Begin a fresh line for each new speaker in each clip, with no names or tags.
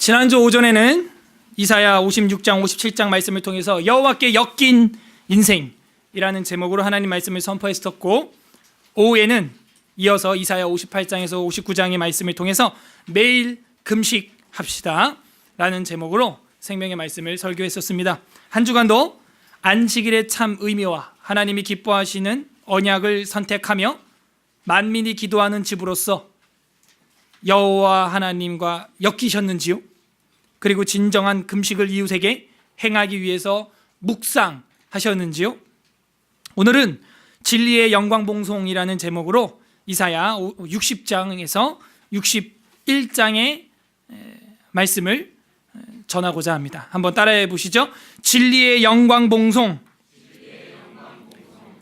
지난주 오전에는 이사야 56장 57장 말씀을 통해서 여호와께 엮인 인생이라는 제목으로 하나님 말씀을 선포했었고, 오후에는 이어서 이사야 58장에서 59장의 말씀을 통해서 매일 금식합시다 라는 제목으로 생명의 말씀을 설교했었습니다. 한 주간도 안식일의 참 의미와 하나님이 기뻐하시는 언약을 선택하며 만민이 기도하는 집으로서 여호와 하나님과 엮이셨는지요? 그리고 진정한 금식을 이웃에게 행하기 위해서 묵상하셨는지요? 오늘은 진리의 영광봉송이라는 제목으로 이사야 60장에서 61장의 말씀을 전하고자 합니다. 한번 따라해 보시죠. 진리의 영광봉송.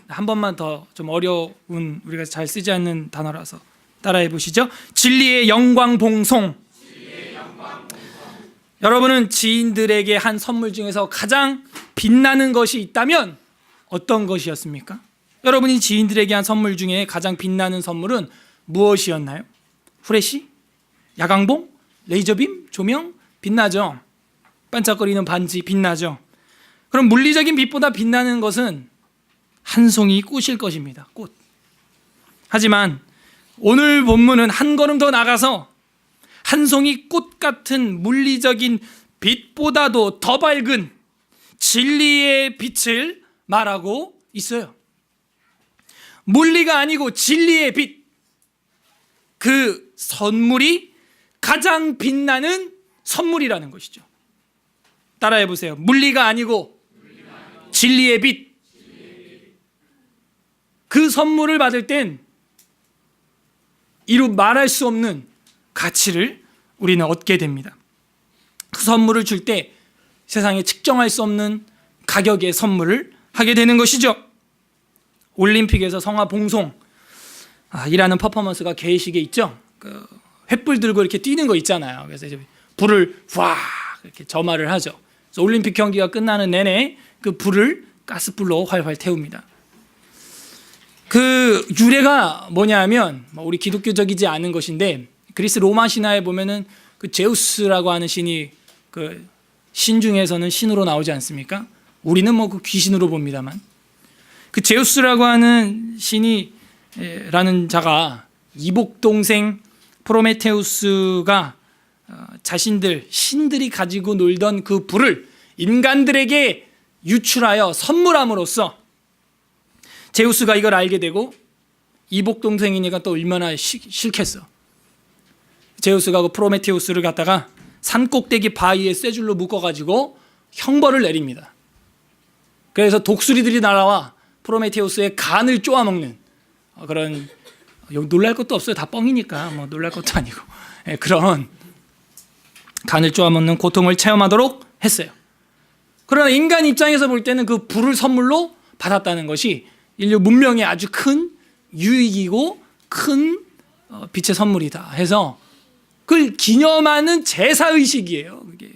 한 번만 더, 좀 어려운, 우리가 잘 쓰지 않는 단어라서 따라해 보시죠. 진리의 영광봉송. 여러분은 지인들에게 한 선물 중에서 가장 빛나는 것이 있다면 어떤 것이었습니까? 여러분이 지인들에게 한 선물 중에 가장 빛나는 선물은 무엇이었나요? 후레쉬? 야광봉? 레이저빔? 조명? 빛나죠? 반짝거리는 반지 빛나죠? 그럼 물리적인 빛보다 빛나는 것은 한 송이 꽃일 것입니다. 꽃. 하지만 오늘 본문은 한 걸음 더 나가서 한 송이 꽃 같은 물리적인 빛보다도 더 밝은 진리의 빛을 말하고 있어요. 물리가 아니고 진리의 빛. 그 선물이 가장 빛나는 선물이라는 것이죠. 따라해 보세요. 물리가 아니고 진리의 빛. 그 선물을 받을 땐 이루 말할 수 없는 가치를 우리는 얻게 됩니다. 그 선물을 줄 때 세상에 측정할 수 없는 가격의 선물을 하게 되는 것이죠. 올림픽에서 성화 봉송 이라는 퍼포먼스가 개의식에 있죠. 그 횃불 들고 이렇게 뛰는 거 있잖아요. 그래서 이제 불을 와 이렇게 점화를 하죠. 그래서 올림픽 경기가 끝나는 내내 그 불을 가스불로 활활 태웁니다. 그 유래가 뭐냐면 우리 기독교적이지 않은 것인데, 그리스 로마 신화에 보면은 그 제우스라고 하는 신이 그 신 중에서는 신으로 나오지 않습니까? 우리는 뭐 그 귀신으로 봅니다만, 그 제우스라고 하는 신이 라는 자가 이복 동생 프로메테우스가 신들이 가지고 놀던 그 불을 인간들에게 유출하여 선물함으로써 제우스가 이걸 알게 되고, 이복 동생이니까 또 얼마나 싫겠어. 제우스가 그 프로메테우스를 갖다가 산꼭대기 바위에 쇠줄로 묶어가지고 형벌을 내립니다. 그래서 독수리들이 날아와 프로메테우스의 간을 쪼아먹는 그런, 놀랄 것도 없어요. 다 뻥이니까 뭐 놀랄 것도 아니고 그런 간을 쪼아먹는 고통을 체험하도록 했어요. 그러나 인간 입장에서 볼 때는 그 불을 선물로 받았다는 것이 인류 문명의 아주 큰 유익이고 큰 빛의 선물이다 해서 그걸 기념하는 제사의식이에요. 그게.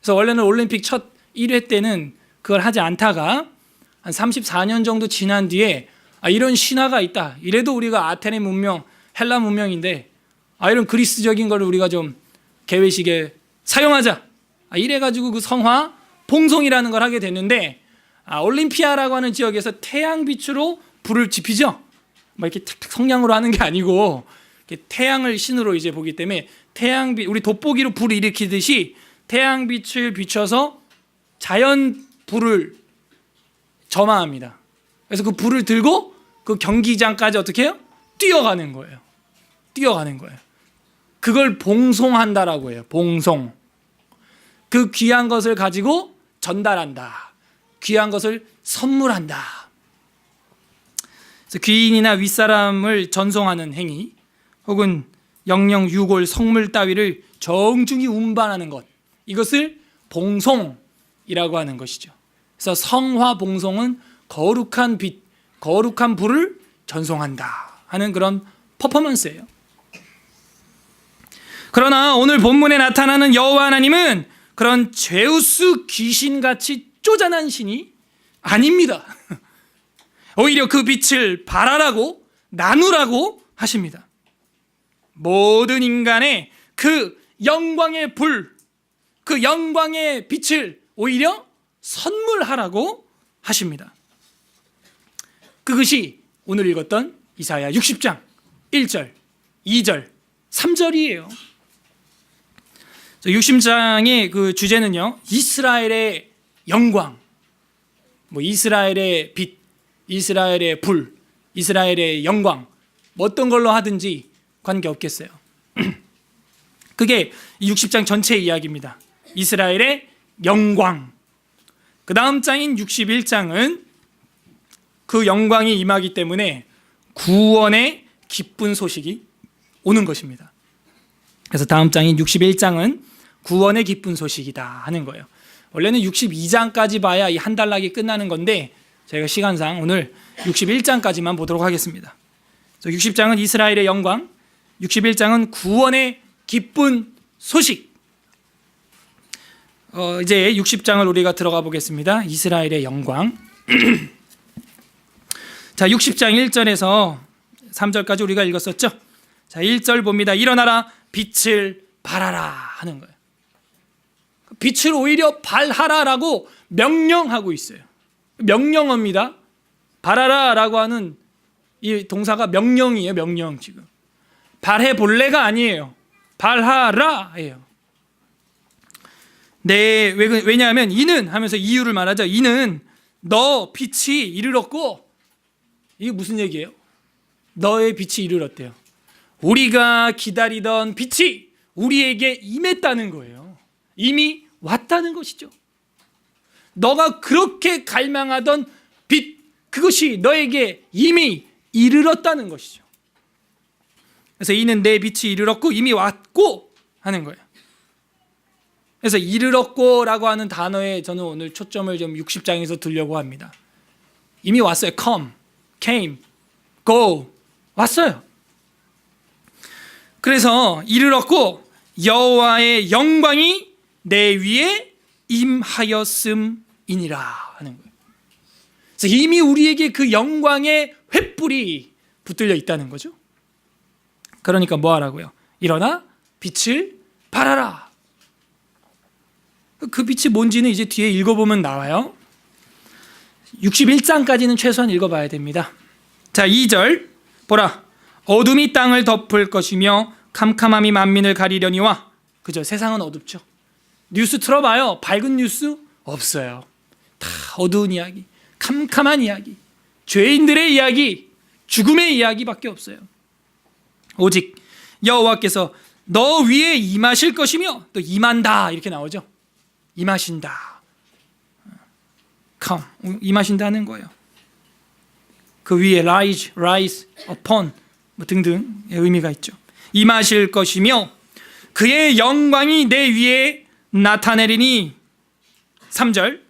그래서 원래는 올림픽 첫 1회 때는 그걸 하지 않다가 한 34년 정도 지난 뒤에 이런 신화가 있다. 이래도 우리가 아테네 문명, 헬라 문명인데 이런 그리스적인 걸 우리가 좀 개회식에 사용하자. 이래가지고 그 성화 봉송이라는 걸 하게 됐는데, 올림피아라고 하는 지역에서 태양빛으로 불을 지피죠. 막 이렇게 탁탁 성냥으로 하는 게 아니고 태양을 신으로 이제 보기 때문에 태양빛, 우리 돋보기로 불을 일으키듯이 태양빛을 비춰서 자연 불을 점화합니다. 그래서 그 불을 들고 그 경기장까지 어떻게 해요? 뛰어가는 거예요. 뛰어가는 거예요. 그걸 봉송한다라고 해요. 봉송. 그 귀한 것을 가지고 전달한다. 귀한 것을 선물한다. 그래서 귀인이나 윗사람을 전송하는 행위, 혹은 영영 유골 성물 따위를 정중히 운반하는 것, 이것을 봉송이라고 하는 것이죠. 그래서 성화 봉송은 거룩한 빛, 거룩한 불을 전송한다 하는 그런 퍼포먼스예요. 그러나 오늘 본문에 나타나는 여호와 하나님은 그런 제우스 귀신같이 쪼잔한 신이 아닙니다. 오히려 그 빛을 발하라고 나누라고 하십니다. 모든 인간의 그 영광의 불, 그 영광의 빛을 오히려 선물하라고 하십니다. 그것이 오늘 읽었던 이사야 60장 1절, 2절, 3절이에요. 60장의 그 주제는요, 이스라엘의 영광, 이스라엘의 빛, 이스라엘의 불, 이스라엘의 영광, 어떤 걸로 하든지 관계없겠어요. 그게 60장 전체 이야기입니다. 이스라엘의 영광. 그 다음 장인 61장은 그 영광이 임하기 때문에 구원의 기쁜 소식이 오는 것입니다. 그래서 다음 장인 61장은 구원의 기쁜 소식이다 하는 거예요. 원래는 62장까지 봐야 이 한 단락이 끝나는 건데 저희가 시간상 오늘 61장까지만 보도록 하겠습니다. 60장은 이스라엘의 영광, 61장은 구원의 기쁜 소식. 이제 60장을 우리가 들어가 보겠습니다. 이스라엘의 영광. 자, 60장 1절에서 3절까지 우리가 읽었었죠. 자, 1절 봅니다. 일어나라, 빛을 발하라 하는 거예요. 빛을 오히려 발하라라고 명령하고 있어요. 명령어입니다. 발하라라고 하는 이 동사가 명령이에요. 명령. 지금 발해 볼래가 아니에요. 발하라예요. 네, 왜냐하면 이는 하면서 이유를 말하죠. 이는 너 빛이 이르렀고, 이게 무슨 얘기예요? 너의 빛이 이르렀대요. 우리가 기다리던 빛이 우리에게 임했다는 거예요. 이미 왔다는 것이죠. 너가 그렇게 갈망하던 빛, 그것이 너에게 이미 이르렀다는 것이죠. 그래서 이는 내 빛이 이르렀고 이미 왔고 하는 거예요. 그래서 이르렀고 라고 하는 단어에 저는 오늘 초점을 좀 60장에서 두려고 합니다. 이미 왔어요. come, came, go, 왔어요. 그래서 이르렀고 여호와의 영광이 내 위에 임하였음이니라 하는 거예요. 그래서 이미 우리에게 그 영광의 횃불이 붙들려 있다는 거죠. 그러니까 뭐 하라고요? 일어나 빛을 발하라. 그 빛이 뭔지는 이제 뒤에 읽어보면 나와요. 61장까지는 최소한 읽어봐야 됩니다. 자, 2절 보라, 어둠이 땅을 덮을 것이며 캄캄함이 만민을 가리려니와. 그죠? 세상은 어둡죠. 뉴스 틀어봐요. 밝은 뉴스 없어요. 다 어두운 이야기, 캄캄한 이야기, 죄인들의 이야기, 죽음의 이야기밖에 없어요. 오직 여호와께서 너 위에 임하실 것이며, 또 임한다 이렇게 나오죠. 임하신다. come, 임하신다는 거예요. 그 위에 rise upon 등등의 의미가 있죠. 임하실 것이며 그의 영광이 내 위에 나타내리니. 3절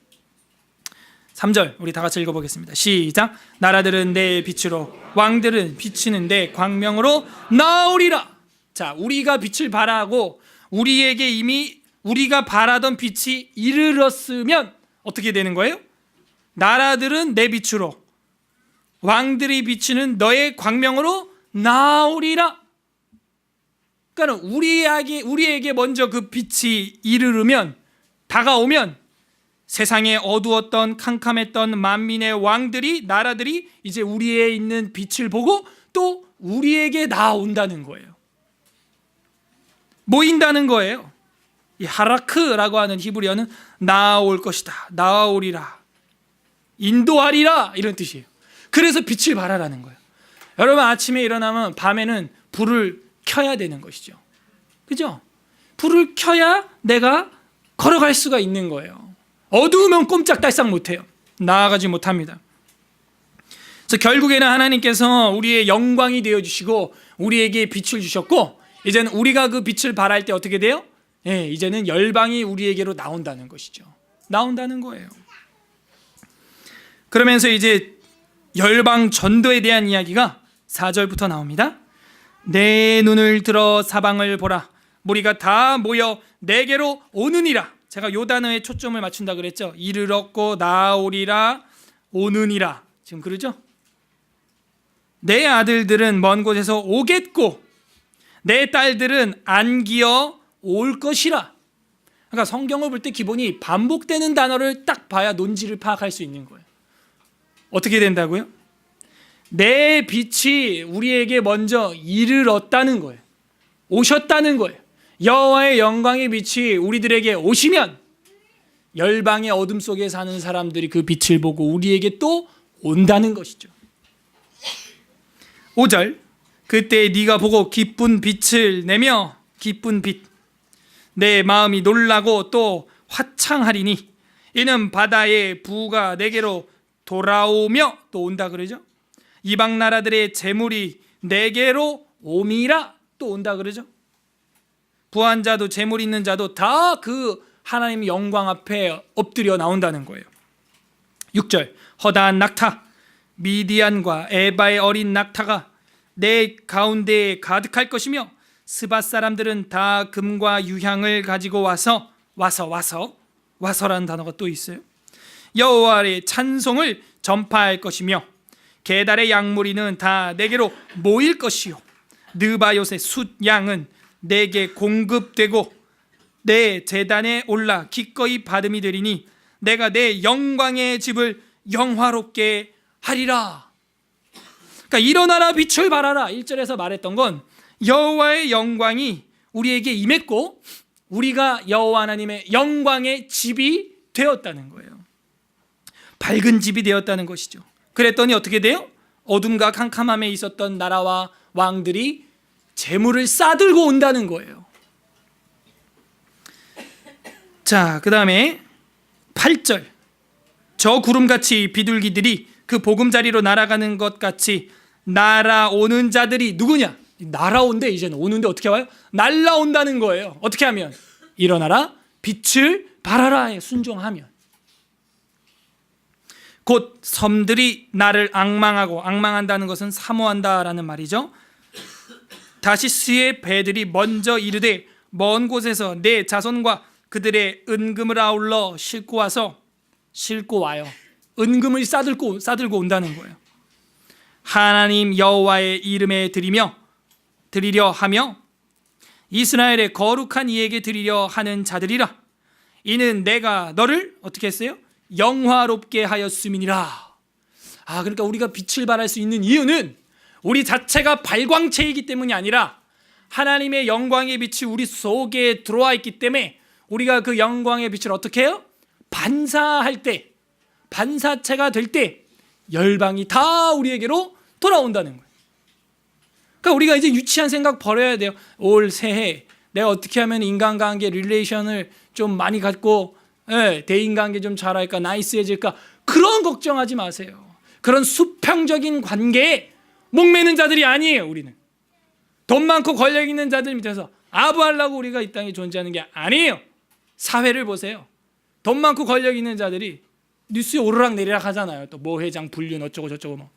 우리 다 같이 읽어보겠습니다. 시작. 나라들은 내 빛으로, 왕들은 비치는 내 광명으로 나오리라. 자, 우리가 빛을 발하고 우리에게 이미 우리가 바라던 빛이 이르렀으면 어떻게 되는 거예요? 나라들은 내 빛으로, 왕들이 비치는 너의 광명으로 나오리라. 그러니까 우리에게 먼저 그 빛이 이르르면, 다가오면 세상에 어두웠던 캄캄했던 만민의 왕들이, 나라들이 이제 우리에 있는 빛을 보고 또 우리에게 나온다는 거예요. 모인다는 거예요. 이 하라크라고 하는 히브리어는 나올 것이다, 나오리라, 인도하리라 이런 뜻이에요. 그래서 빛을 발하라는 거예요. 여러분, 아침에 일어나면 밤에는 불을 켜야 되는 것이죠. 그죠? 불을 켜야 내가 걸어갈 수가 있는 거예요. 어두우면 꼼짝달싹 못해요. 나아가지 못합니다. 그래서 결국에는 하나님께서 우리의 영광이 되어주시고 우리에게 빛을 주셨고, 이제는 우리가 그 빛을 발할 때 어떻게 돼요? 이제는 열방이 우리에게로 나온다는 것이죠. 나온다는 거예요. 그러면서 이제 열방 전도에 대한 이야기가 4절부터 나옵니다. 내 눈을 들어 사방을 보라, 무리가 다 모여 내게로 오느니라. 제가 요 단어에 초점을 맞춘다 그랬죠. 이르렀고 나오리라, 오느니라. 지금 그러죠? 내 아들들은 먼 곳에서 오겠고 내 딸들은 안기어 올 것이라. 그러니까 성경을 볼 때 기본이 반복되는 단어를 딱 봐야 논지를 파악할 수 있는 거예요. 어떻게 된다고요? 내 빛이 우리에게 먼저 이르렀다는 거예요. 오셨다는 거예요. 여호와의 영광의 빛이 우리들에게 오시면 열방의 어둠 속에 사는 사람들이 그 빛을 보고 우리에게 또 온다는 것이죠. 5절, 그때 네가 보고 기쁜 빛을 내며 기쁜 빛, 내 마음이 놀라고 또 화창하리니 이는 바다의 부가 내게로 돌아오며, 또 온다 그러죠. 이방 나라들의 재물이 내게로 옴이라, 또 온다 그러죠. 부한 자도 재물 있는 자도 다 그 하나님의 영광 앞에 엎드려 나온다는 거예요. 6절, 허다한 낙타 미디안과 에바의 어린 낙타가 내 가운데에 가득할 것이며 스밧 사람들은 다 금과 유향을 가지고 와서라는 단어가 또 있어요. 여호와의 찬송을 전파할 것이며 게달의 양무리는 다 내게로 모일 것이요 느바요의 숫양은 내게 공급되고 내 제단에 올라 기꺼이 받음이 되리니 내가 내 영광의 집을 영화롭게 하리라. 그러니까 일어나라 빛을 발하라 1절에서 말했던 건 여호와의 영광이 우리에게 임했고 우리가 여호와 하나님의 영광의 집이 되었다는 거예요. 밝은 집이 되었다는 것이죠. 그랬더니 어떻게 돼요? 어둠과 캄캄함에 있었던 나라와 왕들이 재물을 싸들고 온다는 거예요. 자, 그 다음에 8절, 저 구름같이 비둘기들이 그 보금자리로 날아가는 것 같이 날아오는 자들이 누구냐? 날아온대. 이제는 오는데 어떻게 와요? 날아온다는 거예요. 어떻게 하면? 일어나라 빛을 발하라에 순종하면. 곧 섬들이 나를 앙망하고, 앙망한다는 것은 사모한다라는 말이죠. 다시스의 배들이 먼저 이르되 먼 곳에서 내 자손과 그들의 은금을 아울러 싣고 와요. 은금을 싸들고 온다는 거예요. 하나님 여호와의 이름에 드리려 하며 이스라엘의 거룩한 이에게 드리려 하는 자들이라. 이는 내가 너를 어떻게 했어요? 영화롭게 하였음이니라. 그러니까 우리가 빛을 발할 수 있는 이유는 우리 자체가 발광체이기 때문이 아니라 하나님의 영광의 빛이 우리 속에 들어와 있기 때문에 우리가 그 영광의 빛을 어떻게 해요? 반사할 때, 반사체가 될 때 열방이 다 우리에게로 돌아온다는 거예요. 그러니까 우리가 이제 유치한 생각 버려야 돼요. 올 새해 내가 어떻게 하면 인간관계 릴레이션을 좀 많이 갖고 대인관계 좀 잘할까, 나이스해질까, 그런 걱정하지 마세요. 그런 수평적인 관계에 목매는 자들이 아니에요. 우리는 돈 많고 권력 있는 자들 밑에서 아부하려고 우리가 이 땅에 존재하는 게 아니에요. 사회를 보세요. 돈 많고 권력 있는 자들이 뉴스에 오르락 내리락 하잖아요. 또 모 회장 불륜 어쩌고 저쩌고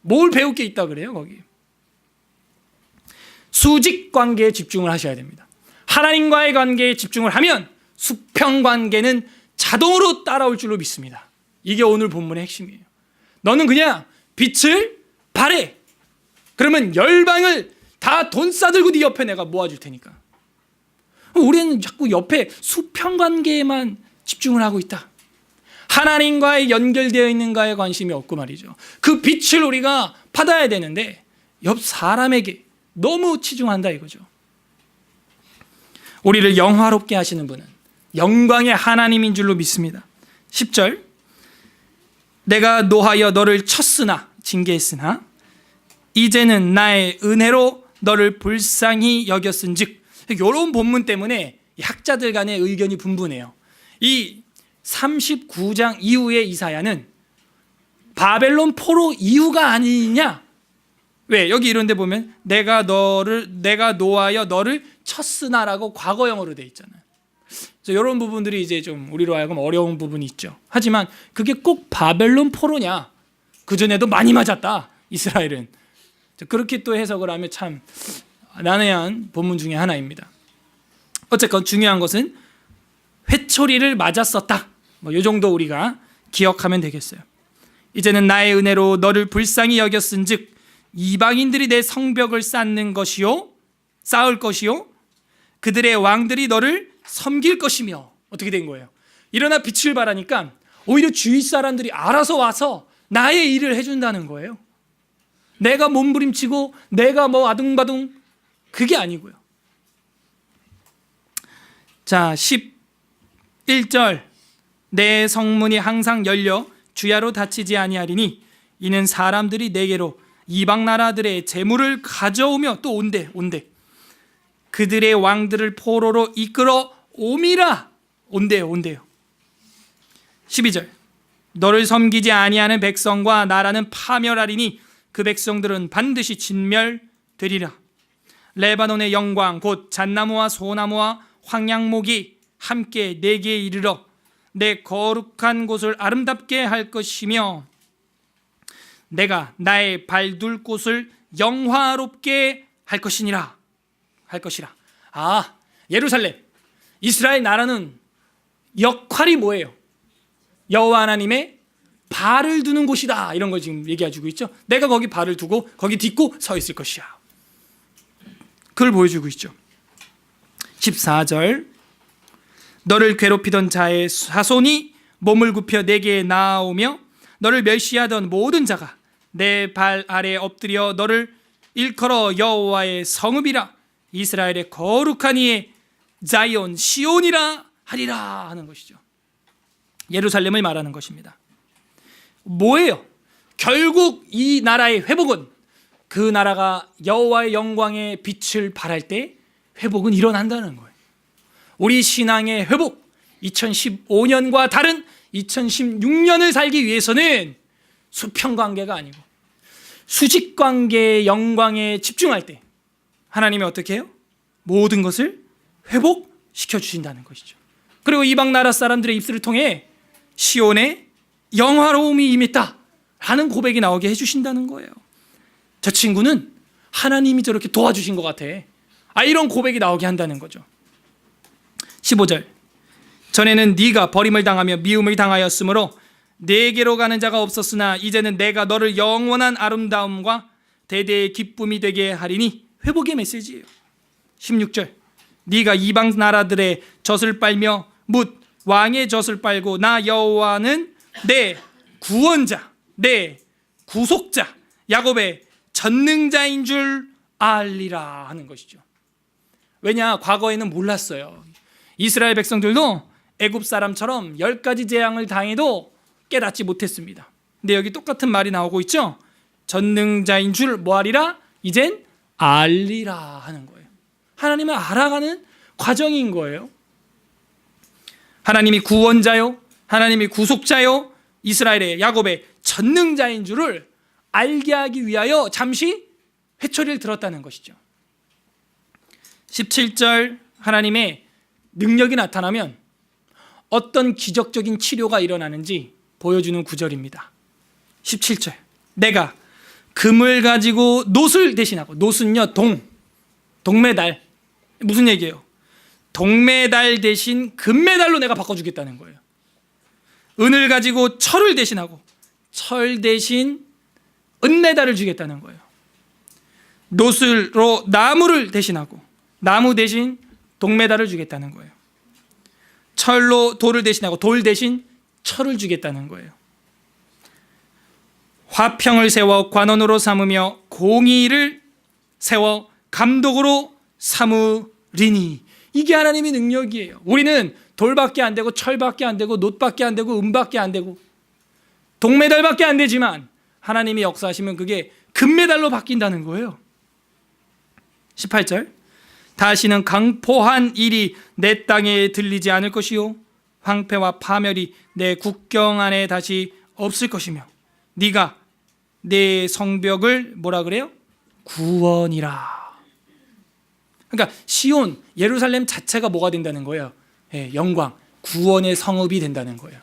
뭘 배울 게 있다 그래요. 거기 수직 관계에 집중을 하셔야 됩니다. 하나님과의 관계에 집중을 하면 수평 관계는 자동으로 따라올 줄로 믿습니다. 이게 오늘 본문의 핵심이에요. 너는 그냥 빛을 발해. 그러면 열방을 다 돈 싸들고 네 옆에 내가 모아줄 테니까. 우리는 자꾸 옆에 수평 관계에만 집중을 하고 있다. 하나님과의 연결되어 있는가에 관심이 없고 말이죠. 그 빛을 우리가 받아야 되는데 옆 사람에게 너무 치중한다 이거죠. 우리를 영화롭게 하시는 분은 영광의 하나님인 줄로 믿습니다. 10절, 내가 노하여 너를 쳤으나, 징계했으나 이제는 나의 은혜로 너를 불쌍히 여겼은즉. 이런 본문 때문에 학자들 간의 의견이 분분해요. 이 39장 이후의 이사야는 바벨론 포로 이후가 아니냐? 왜? 여기 이런 데 보면 내가 노하여 너를 쳤으나라고 과거형으로 돼 있잖아요. 그래서 이런 부분들이 이제 좀 우리로 하여금 어려운 부분이 있죠. 하지만 그게 꼭 바벨론 포로냐? 그전에도 많이 맞았다, 이스라엘은. 그렇게 또 해석을 하면 참 난해한 본문 중에 하나입니다. 어쨌건 중요한 것은 회초리를 맞았었다. 이 정도 우리가 기억하면 되겠어요. 이제는 나의 은혜로 너를 불쌍히 여겼은즉 이방인들이 내 성벽을 쌓을 것이요 그들의 왕들이 너를 섬길 것이며. 어떻게 된 거예요? 일어나 빛을 발하니까 오히려 주위 사람들이 알아서 와서 나의 일을 해준다는 거예요. 내가 몸부림치고 내가 뭐 아둥바둥 그게 아니고요. 자, 11절 내 성문이 항상 열려 주야로 닫히지 아니하리니 이는 사람들이 내게로 이방 나라들의 재물을 가져오며 또 온대 그들의 왕들을 포로로 이끌어 옴이라. 온대요. 12절 너를 섬기지 아니하는 백성과 나라는 파멸하리니 그 백성들은 반드시 진멸되리라. 레바논의 영광 곧 잣나무와 소나무와 황양목이 함께 내게 이르러 내 거룩한 곳을 아름답게 할 것이며 내가 나의 발둘 곳을 영화롭게 할 것이라. 아, 예루살렘, 이스라엘 나라는 역할이 뭐예요? 여호와 하나님의 발을 두는 곳이다. 이런 걸 지금 얘기해주고 있죠. 내가 거기 발을 두고 거기 딛고 서 있을 것이야. 그걸 보여주고 있죠. 14절 너를 괴롭히던 자의 자손이 몸을 굽혀 내게 나아오며 너를 멸시하던 모든 자가 내 발 아래 엎드려 너를 일컬어 여호와의 성읍이라 이스라엘의 거룩한 이의 자이온 시온이라 하리라 하는 것이죠. 예루살렘을 말하는 것입니다. 뭐예요? 결국 이 나라의 회복은 그 나라가 여호와의 영광의 빛을 발할 때 회복은 일어난다는 거예요. 우리 신앙의 회복, 2015년과 다른 2016년을 살기 위해서는 수평관계가 아니고 수직관계의 영광에 집중할 때 하나님이 어떻게 해요? 모든 것을 회복시켜 주신다는 것이죠. 그리고 이방 나라 사람들의 입술을 통해 시온의 영화로움이 임했다 라는 고백이 나오게 해주신다는 거예요. 저 친구는 하나님이 저렇게 도와주신 것 같아. 이런 고백이 나오게 한다는 거죠. 15절 전에는 네가 버림을 당하며 미움을 당하였으므로 내게로 가는 자가 없었으나 이제는 내가 너를 영원한 아름다움과 대대의 기쁨이 되게 하리니 회복의 메시지예요. 16절 네가 이방 나라들의 젖을 빨며 묻 왕의 젖을 빨고 나 여호와는 내 구원자 내 구속자 야곱의 전능자인 줄 알리라 하는 것이죠. 왜냐? 과거에는 몰랐어요. 이스라엘 백성들도 애굽 사람처럼 10가지 재앙을 당해도 깨닫지 못했습니다. 근데 여기 똑같은 말이 나오고 있죠. 전능자인 줄 뭐하리라? 이젠 알리라 하는 거예요. 하나님을 알아가는 과정인 거예요. 하나님이 구원자요, 하나님이 구속자요, 이스라엘의 야곱의 전능자인 줄을 알게 하기 위하여 잠시 회초리를 들었다는 것이죠. 17절 하나님의 능력이 나타나면 어떤 기적적인 치료가 일어나는지 보여주는 구절입니다. 17절 내가 금을 가지고 놋을 대신하고 놋은요 동메달 무슨 얘기예요? 동메달 대신 금메달로 내가 바꿔주겠다는 거예요. 은을 가지고 철을 대신하고 철 대신 은메달을 주겠다는 거예요. 놋으로 나무를 대신하고 나무 대신 동메달을 주겠다는 거예요. 철로 돌을 대신하고 돌 대신 철을 주겠다는 거예요. 화평을 세워 관원으로 삼으며 공의를 세워 감독으로 삼으리니 이게 하나님의 능력이에요. 우리는 돌밖에 안 되고 철밖에 안 되고 놋밖에 안 되고 은밖에 안 되고 동메달밖에 안 되지만 하나님이 역사하시면 그게 금메달로 바뀐다는 거예요. 18절 다시는 강포한 일이 내 땅에 들리지 않을 것이요 황폐와 파멸이 내 국경 안에 다시 없을 것이며 네가 내 성벽을 뭐라 그래요? 구원이라. 그러니까 시온 예루살렘 자체가 뭐가 된다는 거예요? 영광, 구원의 성읍이 된다는 거예요.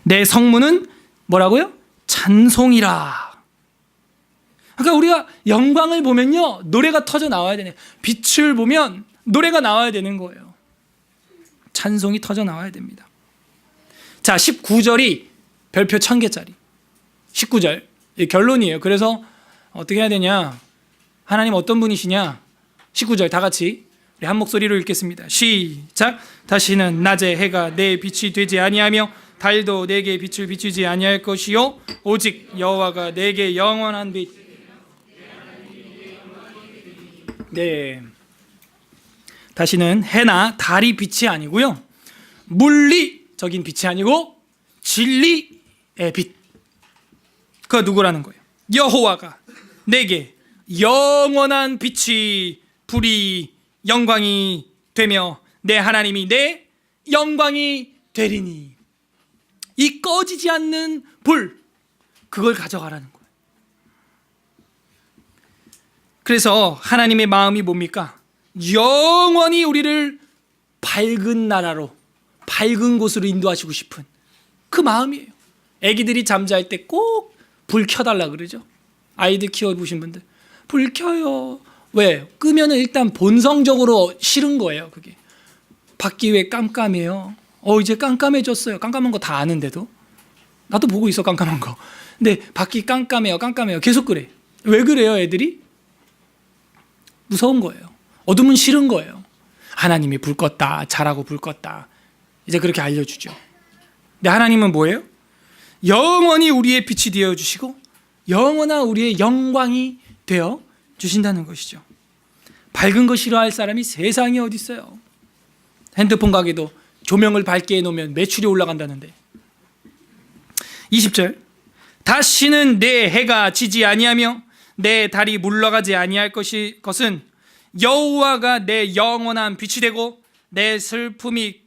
내 성문은 뭐라고요? 찬송이라. 그러니까 우리가 영광을 보면요 노래가 터져 나와야 되네. 빛을 보면 노래가 나와야 되는 거예요. 찬송이 터져 나와야 됩니다. 자, 19절이 별표 1000개짜리 19절 결론이에요. 그래서 어떻게 해야 되냐? 하나님 어떤 분이시냐? 19절 다 같이 우리 한 목소리로 읽겠습니다. 시작. 다시는 낮에 해가 내 빛이 되지 아니하며 달도 내게 빛을 비추지 아니할 것이요 오직 여호와가 내게 영원한 빛. 네. 다시는 해나 달이 빛이 아니고요. 물리적인 빛이 아니고 진리의 빛. 그가 누구라는 거예요? 여호와가 내게 영원한 빛이 불이 영광이 되며 내 하나님이 내 영광이 되리니. 이 꺼지지 않는 불, 그걸 가져가라는 거예요. 그래서 하나님의 마음이 뭡니까? 영원히 우리를 밝은 나라로, 밝은 곳으로 인도하시고 싶은 그 마음이에요. 애기들이 잠잘 때 꼭 불 켜달라 그러죠. 아이들 키워보신 분들 불 켜요. 왜? 끄면은 일단 본성적으로 싫은 거예요. 그게 밖이 왜 깜깜해요? 이제 깜깜해졌어요. 깜깜한 거 다 아는데도 나도 보고 있어, 깜깜한 거. 근데 밖이 깜깜해요, 깜깜해요. 계속 그래. 왜 그래요, 애들이? 무서운 거예요. 어둠은 싫은 거예요. 하나님이 불 껐다, 자라고 불 껐다, 이제 그렇게 알려주죠. 근데 하나님은 뭐예요? 영원히 우리의 빛이 되어 주시고 영원한 우리의 영광이 되어 주신다는 것이죠. 밝은 거 싫어할 사람이 세상에 어디 있어요. 핸드폰 가게도 조명을 밝게 해놓으면 매출이 올라간다는데. 20절. 다시는 내 해가 지지 아니하며 내 달이 물러가지 아니할 것은 여호와가 내 영원한 빛이 되고 내 슬픔의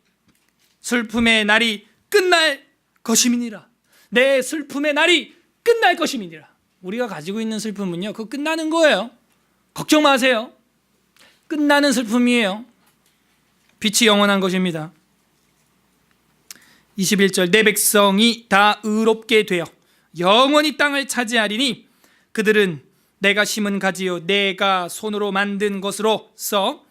날이 끝날 것임이니라. 내 슬픔의 날이 끝날 것임이니라. 우리가 가지고 있는 슬픔은요, 그거 끝나는 거예요. 걱정 마세요. 끝나는 슬픔이에요. 빛이 영원한 것입니다. 21절. 내 백성이 다 의롭게 되어 영원히 땅을 차지하리니 그들은 내가 심은 가지요 내가 손으로 만든 것으로서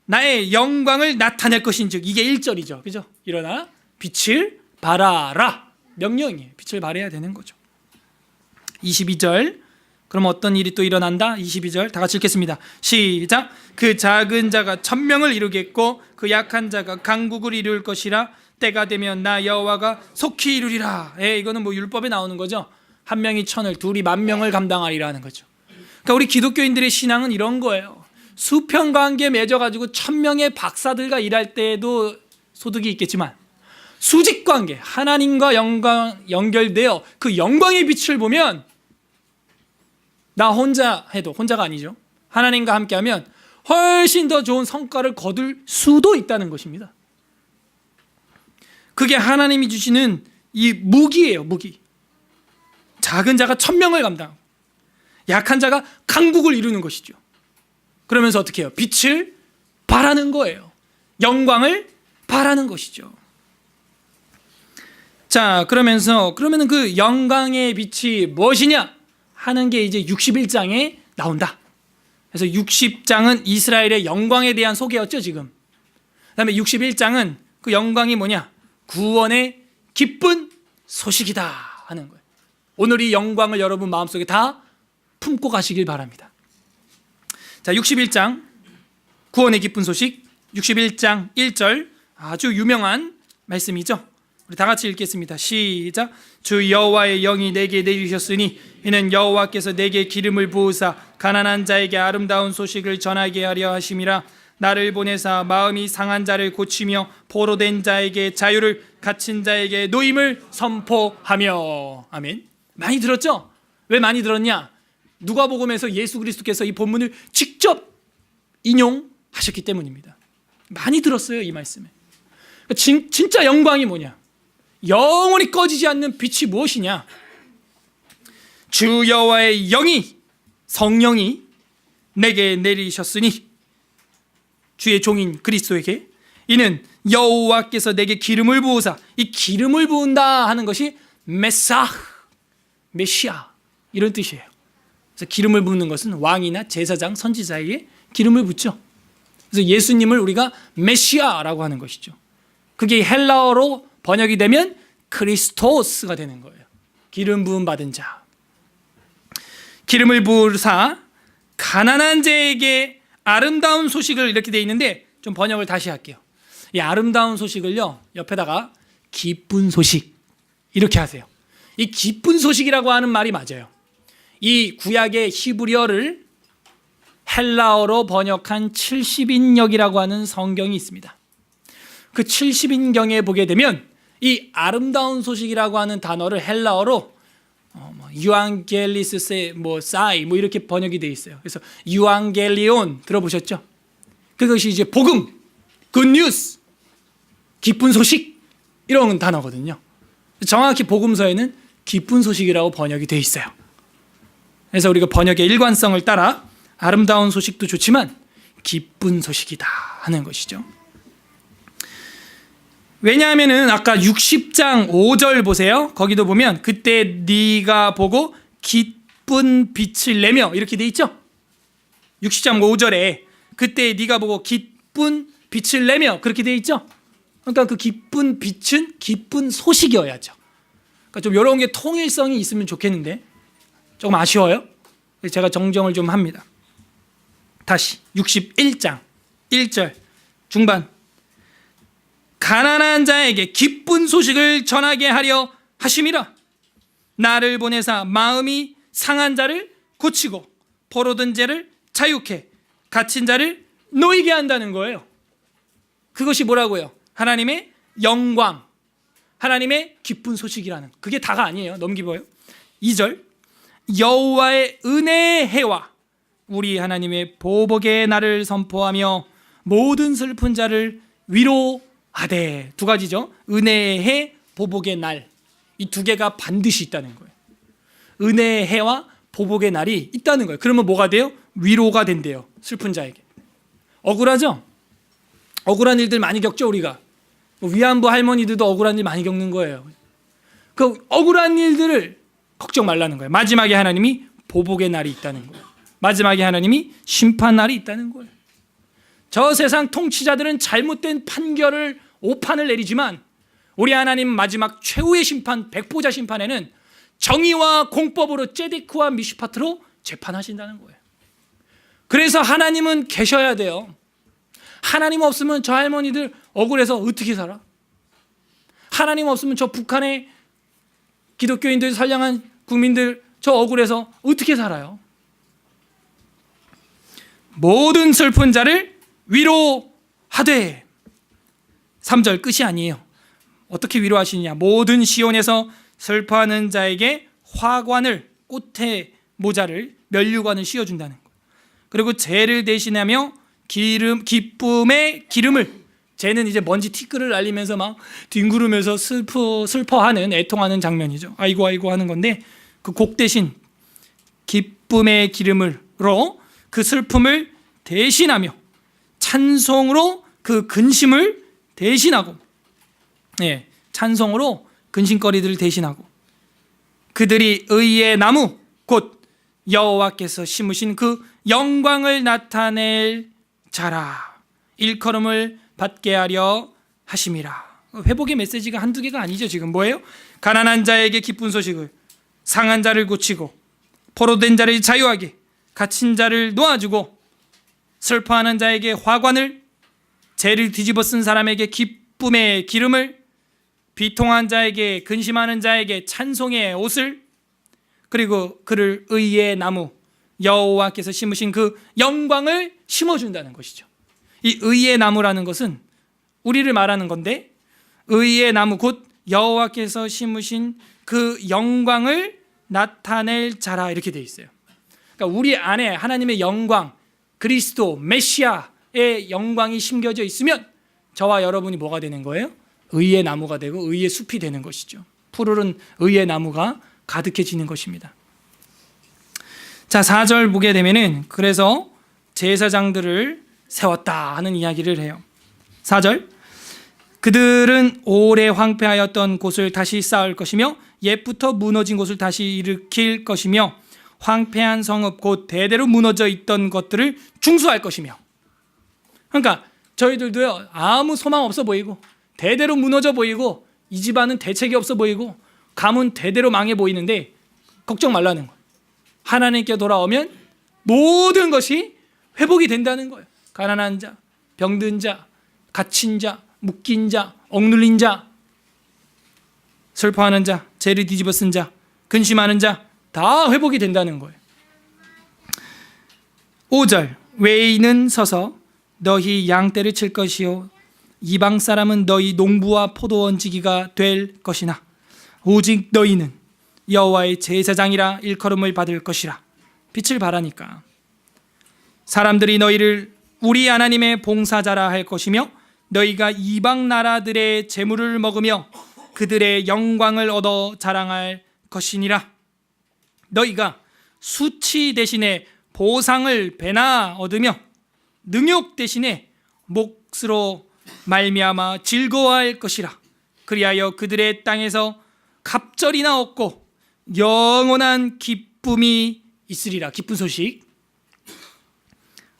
나의 영광을 나타낼 것인즉. 이게 1절이죠. 그죠? 일어나 빛을 발하라. 명령이에요. 빛을 발해야 되는 거죠. 22절. 그럼 어떤 일이 또 일어난다? 22절 다 같이 읽겠습니다. 시작. 그 작은 자가 천명을 이루겠고 그 약한 자가 강국을 이룰 것이라. 때가 되면 나 여호와가 속히 이루리라. 이거는 뭐 율법에 나오는 거죠. 한 명이 천을, 둘이 만 명을 감당하리라는 거죠. 그러니까 우리 기독교인들의 신앙은 이런 거예요. 수평 관계 맺어가지고 1000명의 박사들과 일할 때에도 소득이 있겠지만 수직 관계, 하나님과 연결되어 그 영광의 빛을 보면 나 혼자 해도, 혼자가 아니죠, 하나님과 함께하면 훨씬 더 좋은 성과를 거둘 수도 있다는 것입니다. 그게 하나님이 주시는 이 무기예요. 무기. 작은 자가 1000명을 감당하고 약한 자가 강국을 이루는 것이죠. 그러면서 어떻게 해요? 빛을 발하는 거예요. 영광을 발하는 것이죠. 자, 그러면은 그 영광의 빛이 무엇이냐 하는 게 이제 61장에 나온다. 그래서 60장은 이스라엘의 영광에 대한 소개였죠, 지금. 그다음에 61장은 그 영광이 뭐냐? 구원의 기쁜 소식이다 하는 거예요. 오늘 이 영광을 여러분 마음속에 다 품고 가시길 바랍니다. 자, 61장 구원의 기쁜 소식. 61장 1절 아주 유명한 말씀이죠. 우리 다 같이 읽겠습니다. 시작. 주 여호와의 영이 내게 내리셨으니 이는 여호와께서 내게 기름을 부으사 가난한 자에게 아름다운 소식을 전하게 하려 하심이라. 나를 보내사 마음이 상한 자를 고치며 포로된 자에게 자유를, 갇힌 자에게 노임을 선포하며. 아멘. 많이 들었죠? 왜 많이 들었냐? 누가복음에서 예수 그리스도께서 이 본문을 직접 인용하셨기 때문입니다. 많이 들었어요, 이 말씀에. 진짜 영광이 뭐냐? 영원히 꺼지지 않는 빛이 무엇이냐? 주 여호와의 영이, 성령이 내게 내리셨으니, 주의 종인 그리스도에게, 이는 여호와께서 내게 기름을 부으사. 이 기름을 부은다 하는 것이 메시아 이런 뜻이에요. 그래서 기름을 붓는 것은 왕이나 제사장, 선지자에게 기름을 붓죠. 그래서 예수님을 우리가 메시아라고 하는 것이죠. 그게 헬라어로 번역이 되면 크리스토스가 되는 거예요. 기름 부음 받은 자. 기름을 부으사 가난한 자에게 아름다운 소식을 이렇게 돼 있는데 좀 번역을 다시 할게요. 이 아름다운 소식을요, 옆에다가 기쁜 소식 이렇게 하세요. 이 기쁜 소식이라고 하는 말이 맞아요. 이 구약의 히브리어를 헬라어로 번역한 70인역이라고 하는 성경이 있습니다. 그 70인경에 보게 되면 이 아름다운 소식이라고 하는 단어를 헬라어로 유앙겔리스 사이 이렇게 번역이 되어 있어요. 그래서 유앙겔리온 들어보셨죠? 그것이 이제 복음, 굿뉴스, 기쁜 소식 이런 단어거든요. 정확히 복음서에는 기쁜 소식이라고 번역이 되어 있어요. 그래서 우리가 번역의 일관성을 따라 아름다운 소식도 좋지만 기쁜 소식이다 하는 것이죠. 왜냐하면은 아까 60장 5절 보세요. 거기도 보면 그때 네가 보고 기쁜 빛을 내며 이렇게 돼 있죠. 60장 5절에 그때 네가 보고 기쁜 빛을 내며 그렇게 돼 있죠. 그러니까 그 기쁜 빛은 기쁜 소식이어야죠. 그러니까 좀 이런 게 통일성이 있으면 좋겠는데 조금 아쉬워요. 제가 정정을 좀 합니다. 다시 61장 1절 중반, 가난한 자에게 기쁜 소식을 전하게 하려 하심이라. 나를 보내사 마음이 상한 자를 고치고 포로된 자를 자유케 갇힌 자를 놓이게 한다는 거예요. 그것이 뭐라고요? 하나님의 영광, 하나님의 기쁜 소식이라는, 그게 다가 아니에요. 넘기고요. 2절, 여호와의 은혜의 해와 우리 하나님의 보복의 날을 선포하며 모든 슬픈 자를 위로하되. 두 가지죠. 은혜의 해, 보복의 날. 이 두 개가 반드시 있다는 거예요. 은혜의 해와 보복의 날이 있다는 거예요. 그러면 뭐가 돼요? 위로가 된대요. 슬픈 자에게. 억울하죠? 억울한 일들 많이 겪죠, 우리가. 위안부 할머니들도 억울한 일 많이 겪는 거예요. 그 억울한 일들을 걱정 말라는 거예요. 마지막에 하나님이 보복의 날이 있다는 거예요. 마지막에 하나님이 심판 날이 있다는 거예요. 저 세상 통치자들은 잘못된 판결을 오판을 내리지만 우리 하나님 마지막 최후의 심판, 백보자 심판에는 정의와 공법으로 ጼ데크와 미슈파트로 재판하신다는 거예요. 그래서 하나님은 계셔야 돼요. 하나님 없으면 저 할머니들 억울해서 어떻게 살아? 하나님 없으면 저 북한의 기독교인들, 선량한 국민들 저 억울해서 어떻게 살아요? 모든 슬픈 자를 위로하되. 3절 끝이 아니에요. 어떻게 위로하시느냐? 모든 시온에서 슬퍼하는 자에게 화관을, 꽃의 모자를, 면류관을 씌워준다는 거예요. 그리고 죄를 대신하며 기쁨의 기름을, 쟤는 이제 먼지 티끌을 날리면서 막 뒹구르면서 슬퍼하는, 애통하는 장면이죠. 아이고 아이고 하는 건데, 그 곡 대신 기쁨의 기름으로 그 슬픔을 대신하며 찬송으로 그 근심을 대신하고, 찬송으로 근심거리들을 대신하고, 그들이 의의 나무 곧 여호와께서 심으신 그 영광을 나타낼 자라 일컬음을 받게 하려 하심이라. 회복의 메시지가 한두 개가 아니죠. 지금 뭐예요? 가난한 자에게 기쁜 소식을, 상한 자를 고치고 포로된 자를 자유하게, 갇힌 자를 놓아주고, 슬퍼하는 자에게 화관을, 죄를 뒤집어 쓴 사람에게 기쁨의 기름을, 비통한 자에게, 근심하는 자에게 찬송의 옷을, 그리고 그를 의의 나무 여호와께서 심으신 그 영광을 심어준다는 것이죠. 이 의의 나무라는 것은 우리를 말하는 건데, 의의 나무 곧 여호와께서 심으신 그 영광을 나타낼 자라 이렇게 되어 있어요. 그러니까 우리 안에 하나님의 영광, 그리스도 메시아의 영광이 심겨져 있으면 저와 여러분이 뭐가 되는 거예요? 의의 나무가 되고 의의 숲이 되는 것이죠. 푸르른 의의 나무가 가득해지는 것입니다. 자, 4절 보게 되면은 그래서 제사장들을 세웠다 하는 이야기를 해요. 4절, 그들은 오래 황폐하였던 곳을 다시 쌓을 것이며 옛부터 무너진 곳을 다시 일으킬 것이며 황폐한 성읍 곧 대대로 무너져 있던 것들을 중수할 것이며. 그러니까 저희들도요, 아무 소망 없어 보이고 대대로 무너져 보이고 이 집안은 대책이 없어 보이고 가문 대대로 망해 보이는데 걱정 말라는 거예요. 하나님께 돌아오면 모든 것이 회복이 된다는 거예요. 가난한 자, 병든 자, 갇힌 자, 묶인 자, 억눌린 자, 슬퍼하는 자, 죄를 뒤집어 쓴 자, 근심하는 자, 다 회복이 된다는 거예요. 5절, 외인은 서서 너희 양떼를 칠 것이요 이방 사람은 너희 농부와 포도원 지기가 될 것이나 오직 너희는 여호와의 제사장이라 일컬음을 받을 것이라. 빛을 발하니까 사람들이 너희를 우리 하나님의 봉사자라 할 것이며 너희가 이방 나라들의 재물을 먹으며 그들의 영광을 얻어 자랑할 것이니라. 너희가 수치 대신에 보상을 배나 얻으며 능욕 대신에 몫으로 말미암아 즐거워할 것이라. 그리하여 그들의 땅에서 갑절이나 얻고 영원한 기쁨이 있으리라. 기쁜 소식.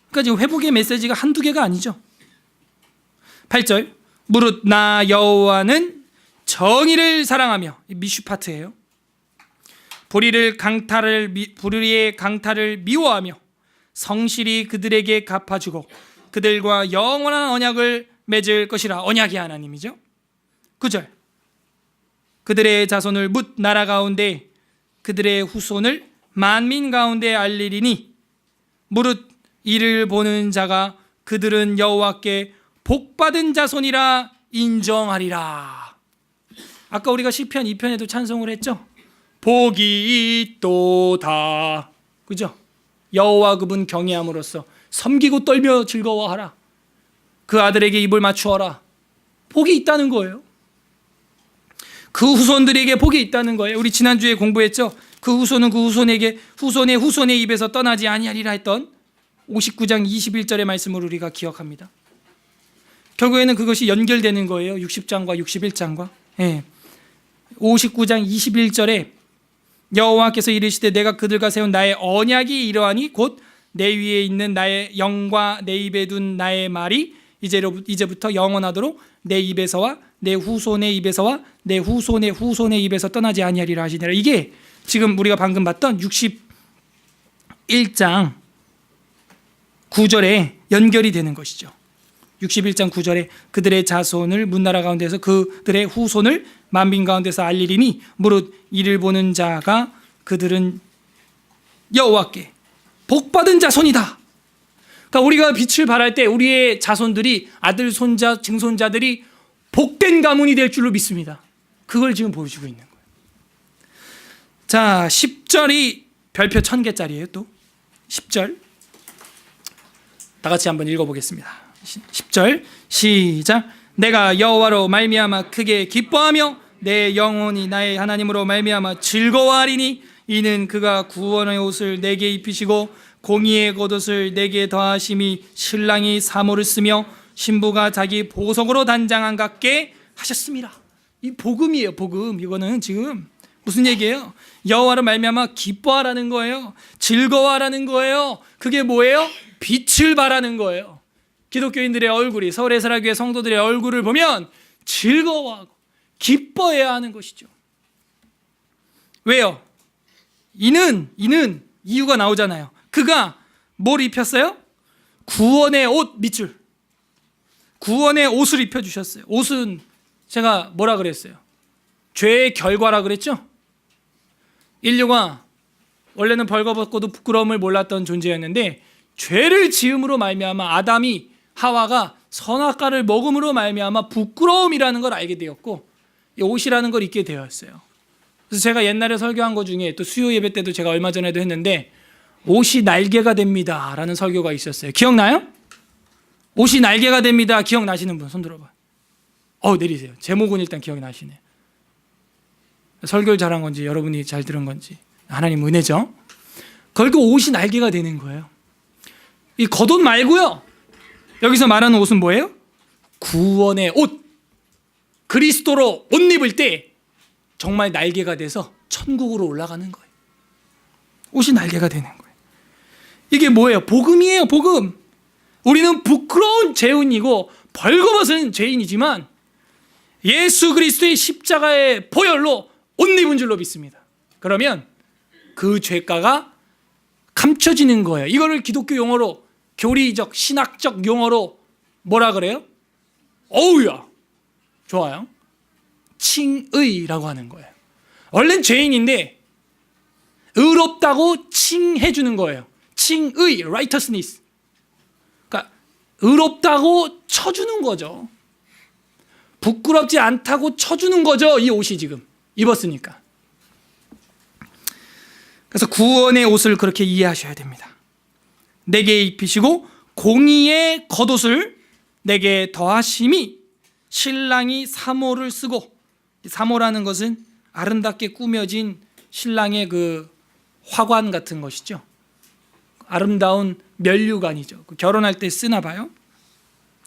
그러니까 지금 회복의 메시지가 한두 개가 아니죠. 8절, 무릇 나 여호와는 정의를 사랑하며, 미슈파트예요. 불의의 강탈을 미워하며 성실히 그들에게 갚아주고 그들과 영원한 언약을 맺을 것이라. 언약의 하나님이죠. 9절, 그들의 자손을 뭇 나라 가운데 그들의 후손을 만민 가운데 알리리니 무릇 이를 보는 자가 그들은 여호와께 복받은 자손이라 인정하리라. 아까 우리가 시편 2편에도 찬송을 했죠. 복이 있도다. 그죠? 여호와 그분 경외함으로써 섬기고 떨며 즐거워하라. 그 아들에게 입을 맞추어라. 복이 있다는 거예요. 그 후손들에게 복이 있다는 거예요. 우리 지난주에 공부했죠. 그 후손은 그 후손에게 후손의 입에서 떠나지 아니하리라 했던 59장 21절의 말씀을 우리가 기억합니다. 결국에는 그것이 연결되는 거예요. 60장과 61장과. 59장 21절에 여호와께서 이르시되 내가 그들과 세운 나의 언약이 이러하니 곧 내 위에 있는 나의 영과 내 입에 둔 나의 말이 이제부터 영원하도록 내 입에서와 내 후손의 입에서와 내 후손의 후손의 입에서 떠나지 아니하리라 하시니라. 이게 지금 우리가 방금 봤던 61장 9절에 연결이 되는 것이죠. 61장 9절에 그들의 자손을 문나라 가운데서 그들의 후손을 만민 가운데서 알리리니 무릇 이를 보는 자가 그들은 여호와께 복받은 자손이다. 그러니까 우리가 빛을 발할 때 우리의 자손들이 아들, 손자, 증손자들이 복된 가문이 될 줄로 믿습니다. 그걸 지금 보여주고 있는 거예요. 자, 10절이 별표 1000개짜리예요. 또 10절 다 같이 한번 읽어보겠습니다. 10절 시작. 내가 여호와로 말미암아 크게 기뻐하며 내 영혼이 나의 하나님으로 말미암아 즐거워하리니 이는 그가 구원의 옷을 내게 입히시고 공의의 겉옷을 내게 더하심이 신랑이 사모를 쓰며 신부가 자기 보석으로 단장한 같게 하셨습니다. 이 복음이에요. 복음. 이거는 지금 무슨 얘기예요? 여호와로 말미암아 기뻐하라는 거예요. 즐거워하라는 거예요. 그게 뭐예요? 빛을 발하는 거예요. 기독교인들의 얼굴이, 서울의 사랑교회 성도들의 얼굴을 보면 즐거워하고 기뻐해야 하는 것이죠. 왜요? 이는 이유가 나오잖아요. 그가 뭘 입혔어요? 구원의 옷, 밑줄. 구원의 옷을 입혀주셨어요. 옷은 제가 뭐라 그랬어요? 죄의 결과라 그랬죠? 인류가 원래는 벌거벗고도 부끄러움을 몰랐던 존재였는데 죄를 지음으로 말미암아 아담이 하와가 선악과를 먹음으로 말미암아 부끄러움이라는 걸 알게 되었고 이 옷이라는 걸 입게 되었어요. 그래서 제가 옛날에 설교한 것 중에 또 수요 예배 때도 제가 얼마 전에도 했는데 옷이 날개가 됩니다 라는 설교가 있었어요. 기억나요? 옷이 날개가 됩니다. 기억나시는 분 손 들어봐. 내리세요. 제목은 일단 기억나시네. 설교를 잘한 건지 여러분이 잘 들은 건지 하나님 은혜죠. 결국 옷이 날개가 되는 거예요. 이 겉옷 말고요. 여기서 말하는 옷은 뭐예요? 구원의 옷. 그리스도로 옷 입을 때 정말 날개가 돼서 천국으로 올라가는 거예요. 옷이 날개가 되는 거예요. 이게 뭐예요? 복음이에요. 복음. 우리는 부끄러운 죄인이고 벌거벗은 죄인이지만 예수 그리스도의 십자가의 보혈로 옷 입은 줄로 믿습니다. 그러면 그 죄가가 감춰지는 거예요. 이거를 기독교 용어로 교리적 신학적 용어로 뭐라 그래요? 어우야. 좋아요. 칭의라고 하는 거예요. 원래는 죄인인데 의롭다고 칭해 주는 거예요. 칭의, righteousness. 그러니까 의롭다고 쳐주는 거죠. 부끄럽지 않다고 쳐주는 거죠. 이 옷이 지금 입었으니까. 그래서 구원의 옷을 그렇게 이해하셔야 됩니다. 내게 입히시고 공의의 겉옷을 내게 더하심이, 신랑이 사모를 쓰고, 사모라는 것은 아름답게 꾸며진 신랑의 그 화관 같은 것이죠. 아름다운 면류관이죠. 결혼할 때 쓰나 봐요.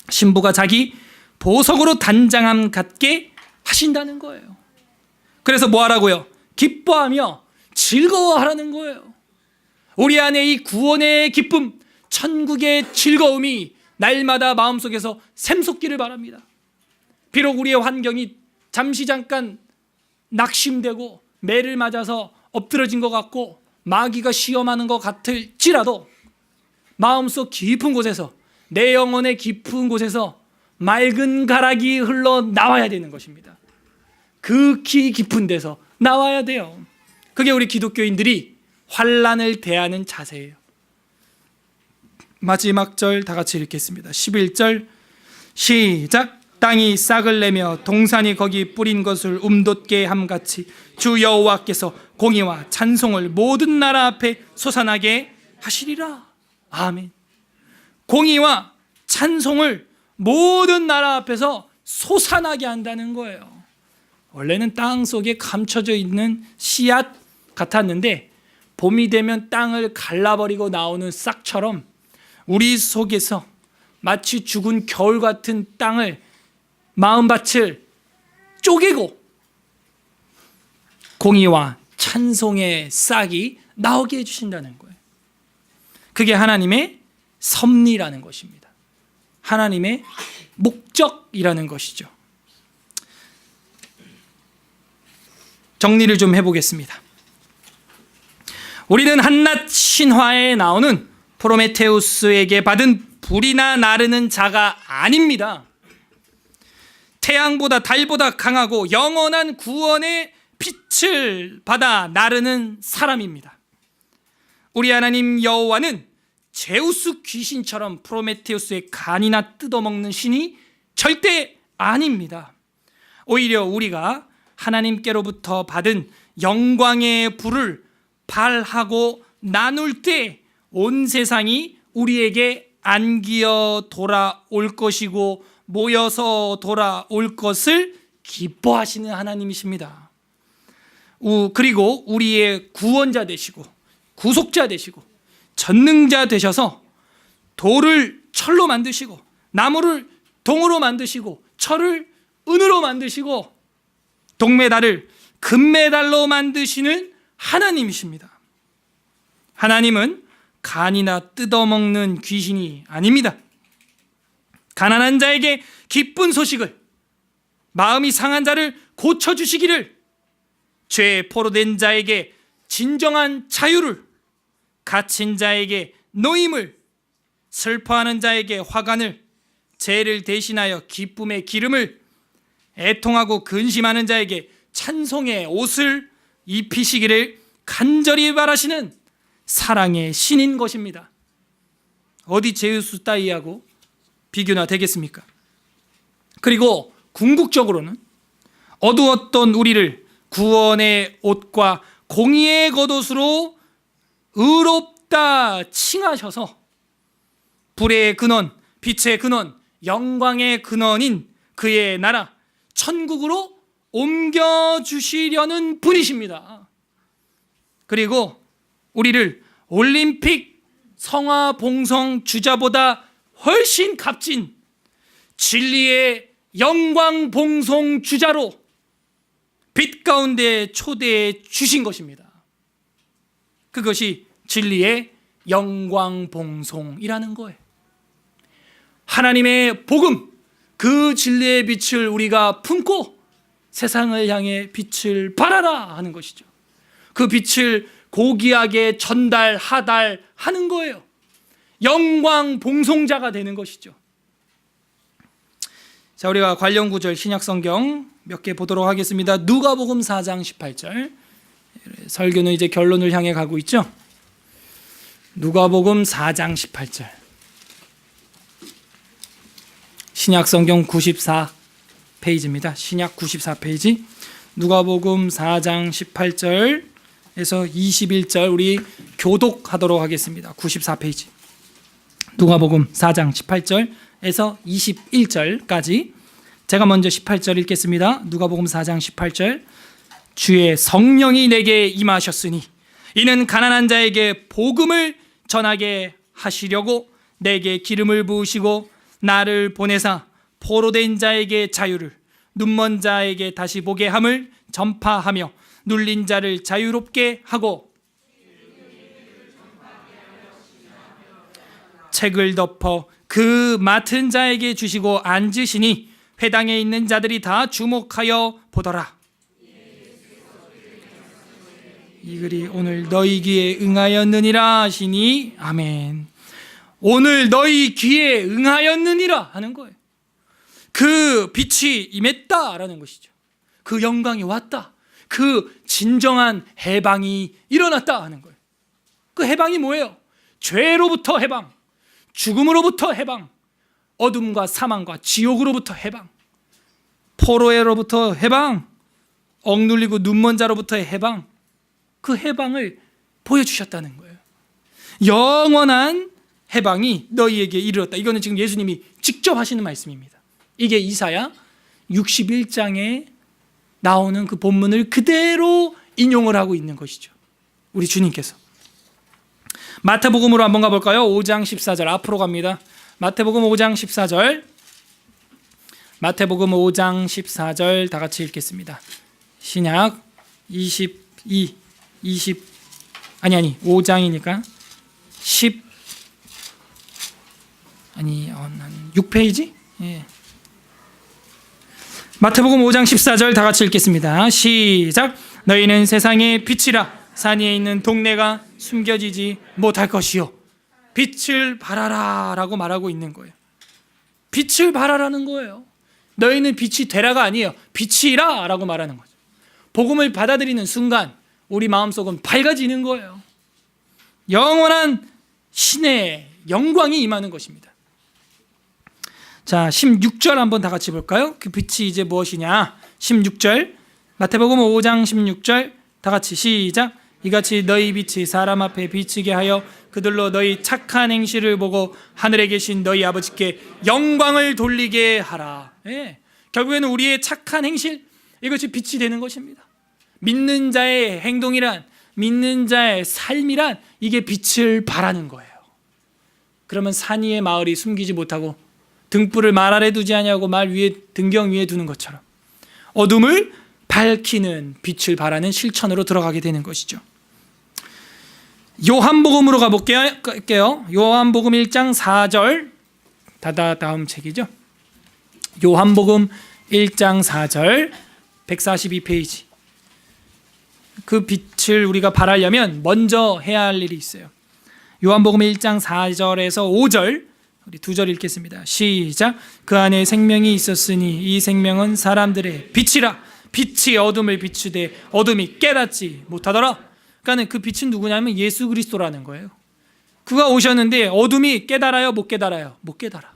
신부가 자기 보석으로 단장함 같게 하신다는 거예요. 그래서 뭐 하라고요? 기뻐하며 즐거워하라는 거예요. 우리 안에 이 구원의 기쁨, 천국의 즐거움이 날마다 마음속에서 샘솟기를 바랍니다. 비록 우리의 환경이 잠시 잠깐 낙심되고 매를 맞아서 엎드러진 것 같고 마귀가 시험하는 것 같을지라도 마음속 깊은 곳에서, 내 영혼의 깊은 곳에서 맑은 가락이 흘러나와야 되는 것입니다. 극히 깊은 데서 나와야 돼요. 그게 우리 기독교인들이 환난을 대하는 자세예요. 마지막 절 다 같이 읽겠습니다. 11절 시작. 땅이 싹을 내며 동산이 거기 뿌린 것을 움돋게 함같이 주 여호와께서 공의와 찬송을 모든 나라 앞에 솟아나게 하시리라. 아멘. 공의와 찬송을 모든 나라 앞에서 솟아나게 한다는 거예요. 원래는 땅 속에 감춰져 있는 씨앗 같았는데 봄이 되면 땅을 갈라버리고 나오는 싹처럼 우리 속에서 마치 죽은 겨울 같은 땅을, 마음밭을 쪼개고 공의와 찬송의 싹이 나오게 해주신다는 거예요. 그게 하나님의 섭리라는 것입니다. 하나님의 목적이라는 것이죠. 정리를 좀 해보겠습니다. 우리는 한낱 신화에 나오는 프로메테우스에게 받은 불이나 나르는 자가 아닙니다. 태양보다 달보다 강하고 영원한 구원의 빛을 받아 나르는 사람입니다. 우리 하나님 여호와는 제우스 귀신처럼 프로메테우스의 간이나 뜯어먹는 신이 절대 아닙니다. 오히려 우리가 하나님께로부터 받은 영광의 불을 발하고 나눌 때 온 세상이 우리에게 안기어 돌아올 것이고 모여서 돌아올 것을 기뻐하시는 하나님이십니다. 그리고 우리의 구원자 되시고 구속자 되시고 전능자 되셔서 돌을 철로 만드시고 나무를 동으로 만드시고 철을 은으로 만드시고 동메달을 금메달로 만드시는 하나님이십니다. 하나님은 간이나 뜯어먹는 귀신이 아닙니다. 가난한 자에게 기쁜 소식을, 마음이 상한 자를 고쳐주시기를, 죄에 포로된 자에게 진정한 자유를, 갇힌 자에게 노임을, 슬퍼하는 자에게 화관을, 죄를 대신하여 기쁨의 기름을, 애통하고 근심하는 자에게 찬송의 옷을 입히시기를 간절히 바라시는 사랑의 신인 것입니다. 어디 제우스 따위하고 비교나 되겠습니까? 그리고 궁극적으로는 어두웠던 우리를 구원의 옷과 공의의 겉옷으로 의롭다 칭하셔서 불의 근원, 빛의 근원, 영광의 근원인 그의 나라 천국으로 옮겨주시려는 분이십니다. 그리고 우리를 올림픽 성화봉송 주자보다 훨씬 값진 진리의 영광봉송 주자로 빛 가운데 초대해 주신 것입니다. 그것이 진리의 영광봉송이라는 거예요. 하나님의 복음, 그 진리의 빛을 우리가 품고 세상을 향해 빛을 발하라 하는 것이죠. 그 빛을 고귀하게 전달하달하는 거예요. 영광 봉송자가 되는 것이죠. 자, 우리가 관련 구절 신약 성경 몇 개 보도록 하겠습니다. 누가복음 4장 18절. 설교는 이제 결론을 향해 가고 있죠. 누가복음 4장 18절. 신약 성경 94페이지입니다. 신약 94페이지. 누가복음 4장 18절에서 21절 우리 교독하도록 하겠습니다. 94페이지. 누가복음 4장 18절에서 21절까지 제가 먼저 18절 읽겠습니다. 누가복음 4장 18절. 주의 성령이 내게 임하셨으니 이는 가난한 자에게 복음을 전하게 하시려고 내게 기름을 부으시고 나를 보내사 포로된 자에게 자유를, 눈먼 자에게 다시 보게 함을 전파하며 눌린 자를 자유롭게 하고 책을 덮어 그 맡은 자에게 주시고 앉으시니 회당에 있는 자들이 다 주목하여 보더라. 이 글이 오늘 너희 귀에 응하였느니라 하시니 아멘. 오늘 너희 귀에 응하였느니라 하는 거예요. 그 빛이 임했다라는 것이죠. 그 영광이 왔다. 그 진정한 해방이 일어났다 하는 거예요. 그 해방이 뭐예요? 죄로부터 해방, 죽음으로부터 해방, 어둠과 사망과 지옥으로부터 해방, 포로에로부터 해방, 억눌리고 눈먼 자로부터의 해방, 그 해방을 보여주셨다는 거예요. 영원한 해방이 너희에게 이르렀다. 이거는 지금 예수님이 직접 하시는 말씀입니다. 이게 이사야 61장에 나오는 그 본문을 그대로 인용을 하고 있는 것이죠. 우리 주님께서. 마태복음으로 한번 가볼까요? 5장 14절 앞으로 갑니다. 마태복음 5장 14절. 마태복음 5장 14절 다 같이 읽겠습니다. 신약 5장이니까 6페이지? 예. 마태복음 5장 14절 다 같이 읽겠습니다. 시작. 너희는 세상의 빛이라. 산 위에 있는 동네가 숨겨지지 못할 것이요. 빛을 발하라 라고 말하고 있는 거예요. 빛을 발하라는 거예요. 너희는 빛이 되라가 아니에요. 빛이라 라고 말하는 거죠. 복음을 받아들이는 순간 우리 마음속은 밝아지는 거예요. 영원한 신의 영광이 임하는 것입니다. 자, 16절 한번 다 같이 볼까요? 그 빛이 이제 무엇이냐? 16절. 마태복음 5장 16절 다 같이 시작. 이같이 너희 빛이 사람 앞에 비치게 하여 그들로 너희 착한 행실을 보고 하늘에 계신 너희 아버지께 영광을 돌리게 하라. 예. 결국에는 우리의 착한 행실, 이것이 빛이 되는 것입니다. 믿는 자의 행동이란, 믿는 자의 삶이란 이게 빛을 발하는 거예요. 그러면 산 위의 마을이 숨기지 못하고 등불을 말 아래 두지 아니하고 말 위에, 등경 위에 두는 것처럼 어둠을 밝히는 빛을 발하는 실천으로 들어가게 되는 것이죠. 요한복음으로 가볼게요. 요한복음 1장 4절. 다음 책이죠. 요한복음 1장 4절 142페이지. 그 빛을 우리가 발하려면 먼저 해야 할 일이 있어요. 요한복음 1장 4절에서 5절 우리 두 절 읽겠습니다. 시작. 그 안에 생명이 있었으니 이 생명은 사람들의 빛이라. 빛이 어둠을 비추되 어둠이 깨닫지 못하더라. 그러니까 그 빛은 누구냐면 예수 그리스도라는 거예요. 그가 오셨는데 어둠이 깨달아요? 못 깨달아요? 못 깨달아.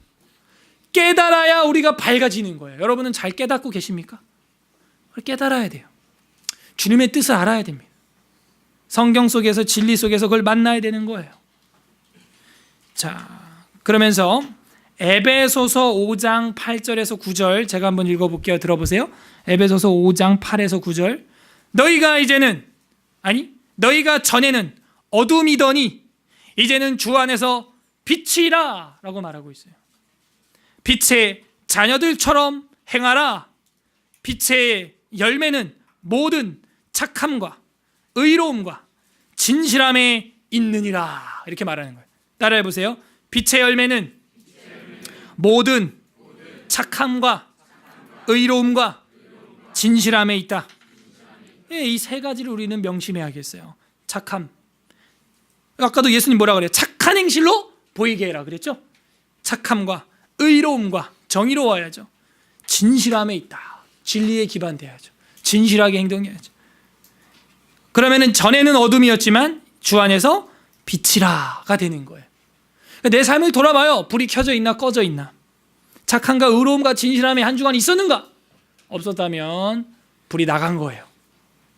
깨달아야 우리가 밝아지는 거예요. 여러분은 잘 깨닫고 계십니까? 깨달아야 돼요. 주님의 뜻을 알아야 됩니다. 성경 속에서 진리 속에서 그걸 만나야 되는 거예요. 자, 그러면서 에베소서 5장 8절에서 9절 제가 한번 읽어볼게요. 들어보세요. 에베소서 5장 8에서 9절. 너희가 전에는 어둠이더니 이제는 주 안에서 빛이라 라고 말하고 있어요. 빛의 자녀들처럼 행하라. 빛의 열매는 모든 착함과 의로움과 진실함에 있느니라 이렇게 말하는 거예요. 따라해 보세요. 빛의 열매는 모든 착함과 의로움과 진실함에 있다. 이 세 가지를 우리는 명심해야겠어요. 착함. 아까도 예수님 뭐라 그래요? 착한 행실로 보이게 해라 그랬죠? 착함과 의로움과 정의로워야죠. 진실함에 있다. 진리에 기반돼야죠. 진실하게 행동해야죠. 그러면은 전에는 어둠이었지만 주 안에서 빛이라가 되는 거예요. 내 삶을 돌아봐요. 불이 켜져 있나 꺼져 있나? 착함과 의로움과 진실함에 한 주간 있었는가? 없었다면 불이 나간 거예요.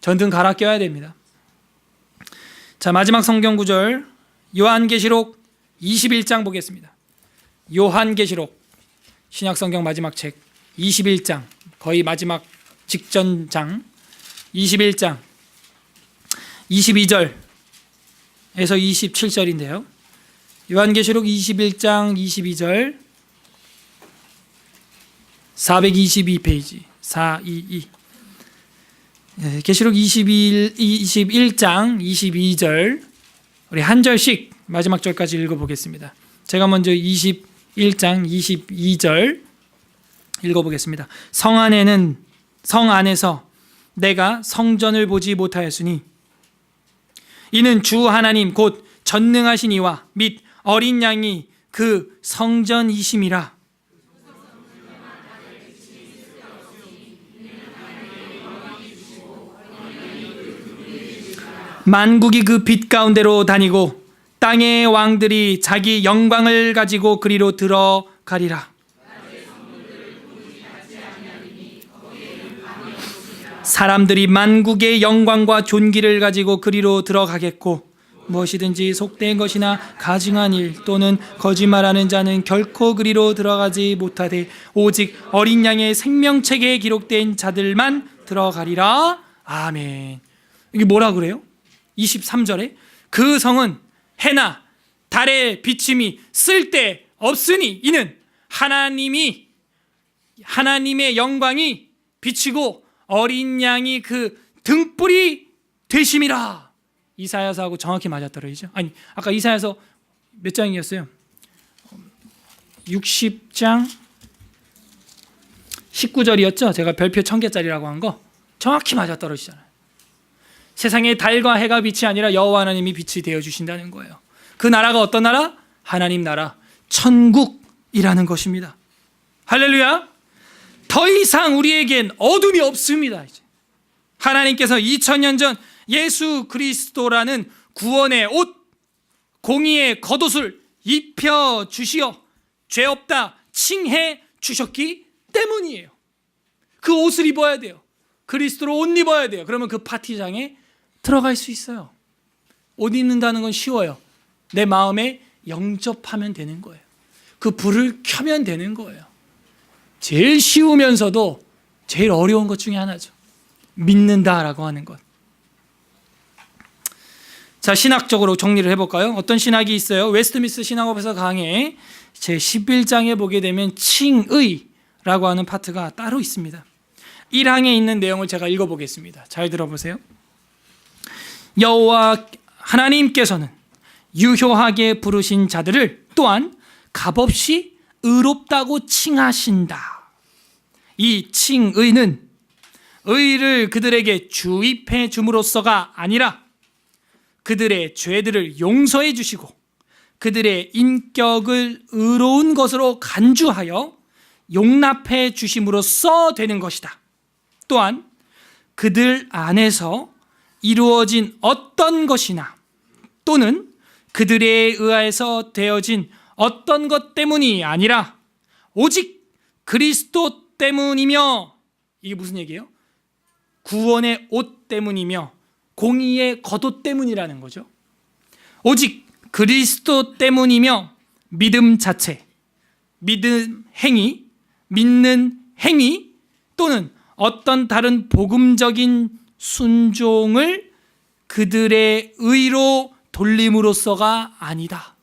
전등 갈아 껴야 됩니다. 자, 마지막 성경 구절 요한계시록 21장 보겠습니다. 요한계시록 신약성경 마지막 책 21장 거의 마지막 직전 장 21장 22절에서 27절인데요. 요한계시록 21장 22절 422페이지 422 계시록 21장 22절 우리 한 절씩 마지막 절까지 읽어보겠습니다. 제가 먼저 21장 22절 읽어보겠습니다. 성 안에서 내가 성전을 보지 못하였으니 이는 주 하나님 곧 전능하신 이와 및 어린 양이 그 성전이심이라. 만국이 그 빛 가운데로 다니고 땅의 왕들이 자기 영광을 가지고 그리로 들어가리라. 사람들이 만국의 영광과 존귀를 가지고 그리로 들어가겠고 무엇이든지 속된 것이나 가증한 일 또는 거짓말하는 자는 결코 그리로 들어가지 못하되 오직 어린 양의 생명책에 기록된 자들만 들어가리라. 아멘. 이게 뭐라 그래요? 23절에 그 성은 해나 달의 비침이 쓸데 없으니 이는 하나님의 영광이 비치고 어린 양이 그 등불이 되심이라. 이사야서하고 정확히 맞아떨어지죠. 아니 아까 이사야서 몇 장이었어요? 60장 19절이었죠. 제가 별표 1000개짜리라고 한 거 정확히 맞아떨어지잖아요. 세상에 달과 해가 빛이 아니라 여호와 하나님이 빛이 되어주신다는 거예요. 그 나라가 어떤 나라? 하나님 나라, 천국이라는 것입니다. 할렐루야. 더 이상 우리에겐 어둠이 없습니다. 이제 하나님께서 2000년 전 예수 그리스도라는 구원의 옷, 공의의 겉옷을 입혀주시어 죄 없다 칭해 주셨기 때문이에요. 그 옷을 입어야 돼요. 그리스도로 옷 입어야 돼요. 그러면 그 파티장에 들어갈 수 있어요. 옷 입는다는 건 쉬워요. 내 마음에 영접하면 되는 거예요. 그 불을 켜면 되는 거예요. 제일 쉬우면서도 제일 어려운 것 중에 하나죠. 믿는다라고 하는 것. 자, 신학적으로 정리를 해볼까요? 어떤 신학이 있어요? 웨스트민스터 신학업에서 강해 제 11장에 보게 되면 칭의라고 하는 파트가 따로 있습니다. 1항에 있는 내용을 제가 읽어보겠습니다. 잘 들어보세요. 여호와 하나님께서는 유효하게 부르신 자들을 또한 값없이 의롭다고 칭하신다. 이 칭의는 의를 그들에게 주입해 줌으로써가 아니라 그들의 죄들을 용서해 주시고 그들의 인격을 의로운 것으로 간주하여 용납해 주심으로써 되는 것이다. 또한 그들 안에서 이루어진 어떤 것이나 또는 그들에 의해서 되어진 어떤 것 때문이 아니라 오직 그리스도 때문이며, 이게 무슨 얘기예요? 구원의 옷 때문이며 공의의 겉옷 때문이라는 거죠. 오직 그리스도 때문이며 믿음 자체, 믿는 행위 또는 어떤 다른 복음적인 순종을 그들의 의로 돌림으로써가 아니다.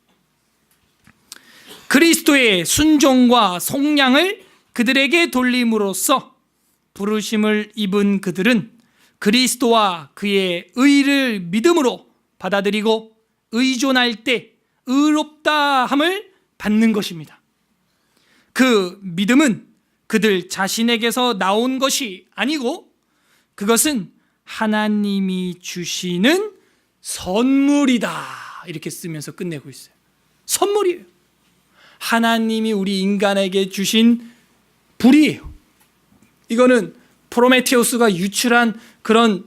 그리스도의 순종과 속량을 그들에게 돌림으로써 부르심을 입은 그들은 그리스도와 그의 의를 믿음으로 받아들이고 의존할 때 의롭다함을 받는 것입니다. 그 믿음은 그들 자신에게서 나온 것이 아니고 그것은 하나님이 주시는 선물이다. 이렇게 쓰면서 끝내고 있어요. 선물이에요. 하나님이 우리 인간에게 주신 불이에요. 이거는 프로메테우스가 유출한 그런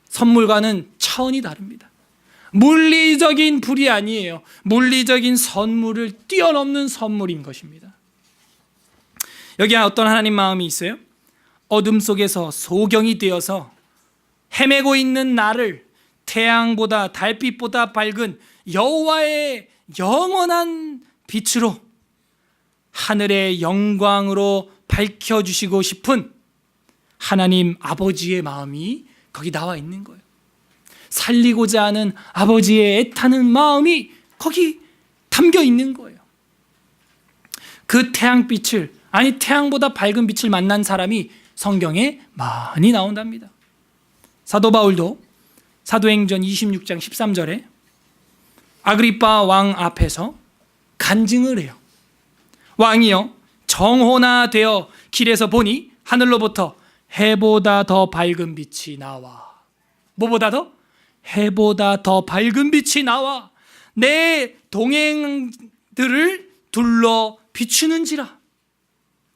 선물과는 차원이 다릅니다. 물리적인 불이 아니에요. 물리적인 선물을 뛰어넘는 선물인 것입니다. 여기 어떤 하나님 마음이 있어요? 어둠 속에서 소경이 되어서 헤매고 있는 나를 태양보다 달빛보다 밝은 여호와의 영원한 빛으로 하늘의 영광으로 밝혀주시고 싶은 하나님 아버지의 마음이 거기 나와 있는 거예요. 살리고자 하는 아버지의 애타는 마음이 거기 담겨 있는 거예요. 그 태양빛을, 아니 태양보다 밝은 빛을 만난 사람이 성경에 많이 나온답니다. 사도 바울도 사도행전 26장 13절에 아그리빠 왕 앞에서 간증을 해요. 왕이여, 정혼화되어 길에서 보니 하늘로부터 해보다 더 밝은 빛이 나와. 뭐보다 더? 해보다 더 밝은 빛이 나와 내 동행들을 둘러 비추는지라.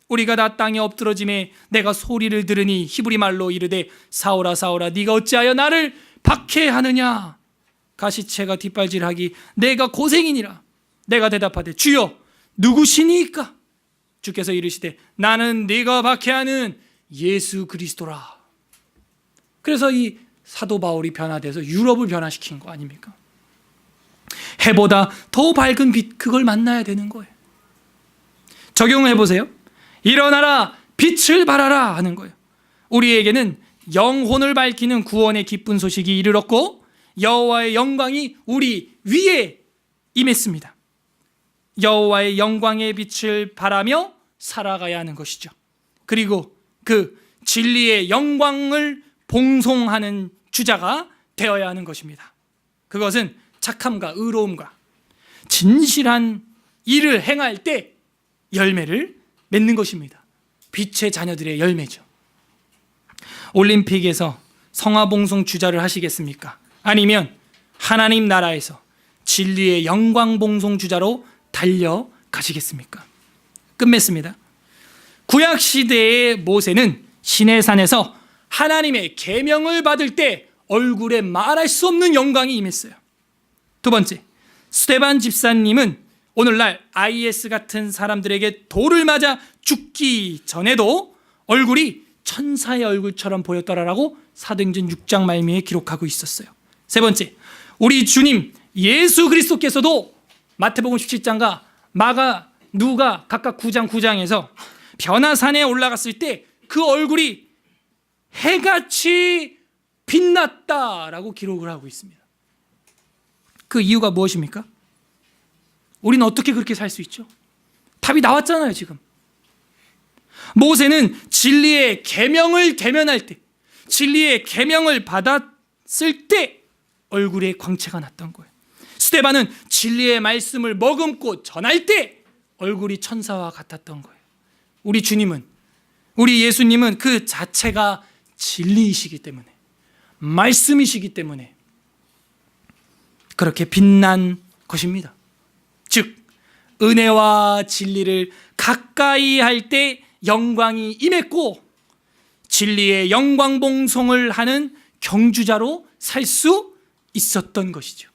우리가 다 땅에 엎드러짐에 내가 소리를 들으니 히브리 말로 이르되 사울아 사울아 네가 어찌하여 나를 박해하느냐. 가시채가 뒷발질하기 내가 고생이니라. 내가 대답하되 주여 누구시니까? 주께서 이르시되 나는 네가 박해하는 예수 그리스도라. 그래서 이 사도 바울이 변화돼서 유럽을 변화시킨 거 아닙니까? 해보다 더 밝은 빛, 그걸 만나야 되는 거예요. 적용해 보세요. 일어나라 빛을 발하라 하는 거예요. 우리에게는 영혼을 밝히는 구원의 기쁜 소식이 이르렀고 여호와의 영광이 우리 위에 임했습니다. 여호와의 영광의 빛을 발하며 살아가야 하는 것이죠. 그리고 그 진리의 영광을 봉송하는 주자가 되어야 하는 것입니다. 그것은 착함과 의로움과 진실한 일을 행할 때 열매를 맺는 것입니다. 빛의 자녀들의 열매죠. 올림픽에서 성화봉송 주자를 하시겠습니까? 아니면 하나님 나라에서 진리의 영광 봉송 주자로 달려가시겠습니까? 끝맺습니다. 구약시대의 모세는 시내산에서 하나님의 계명을 받을 때 얼굴에 말할 수 없는 영광이 임했어요. 두 번째, 스데반 집사님은 오늘날 IS 같은 사람들에게 돌을 맞아 죽기 전에도 얼굴이 천사의 얼굴처럼 보였더라라고 사도행전 6장 말미에 기록하고 있었어요. 세 번째, 우리 주님 예수 그리스도께서도 마태복음 17장과 누가 각각 9장 9장에서 변화산에 올라갔을 때 그 얼굴이 해같이 빛났다라고 기록을 하고 있습니다. 그 이유가 무엇입니까? 우리는 어떻게 그렇게 살 수 있죠? 답이 나왔잖아요, 지금. 모세는 진리의 계명을 대면할 때, 진리의 계명을 받았을 때 얼굴에 광채가 났던 거예요. 스데반은 진리의 말씀을 머금고 전할 때 얼굴이 천사와 같았던 거예요. 우리 주님은, 우리 예수님은 그 자체가 진리이시기 때문에, 말씀이시기 때문에 그렇게 빛난 것입니다. 즉 은혜와 진리를 가까이 할 때 영광이 임했고 진리의 영광 봉송을 하는 경주자로 살 수 있었던 것이죠.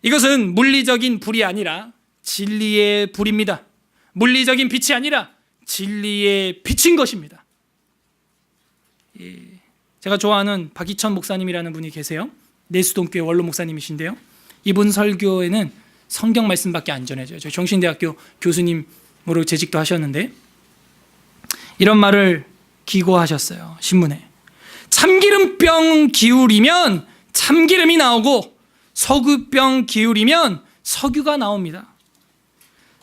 이것은 물리적인 불이 아니라 진리의 불입니다. 물리적인 빛이 아니라 진리의 빛인 것입니다. 제가 좋아하는 박희천 목사님이라는 분이 계세요. 내수동교회 원로 목사님이신데요. 이분 설교에는 성경 말씀밖에 안 전해져요. 저 정신대학교 교수님으로 재직도 하셨는데 이런 말을 기고하셨어요. 신문에. 참기름병 기울이면 참기름이 나오고 석유병 기울이면 석유가 나옵니다.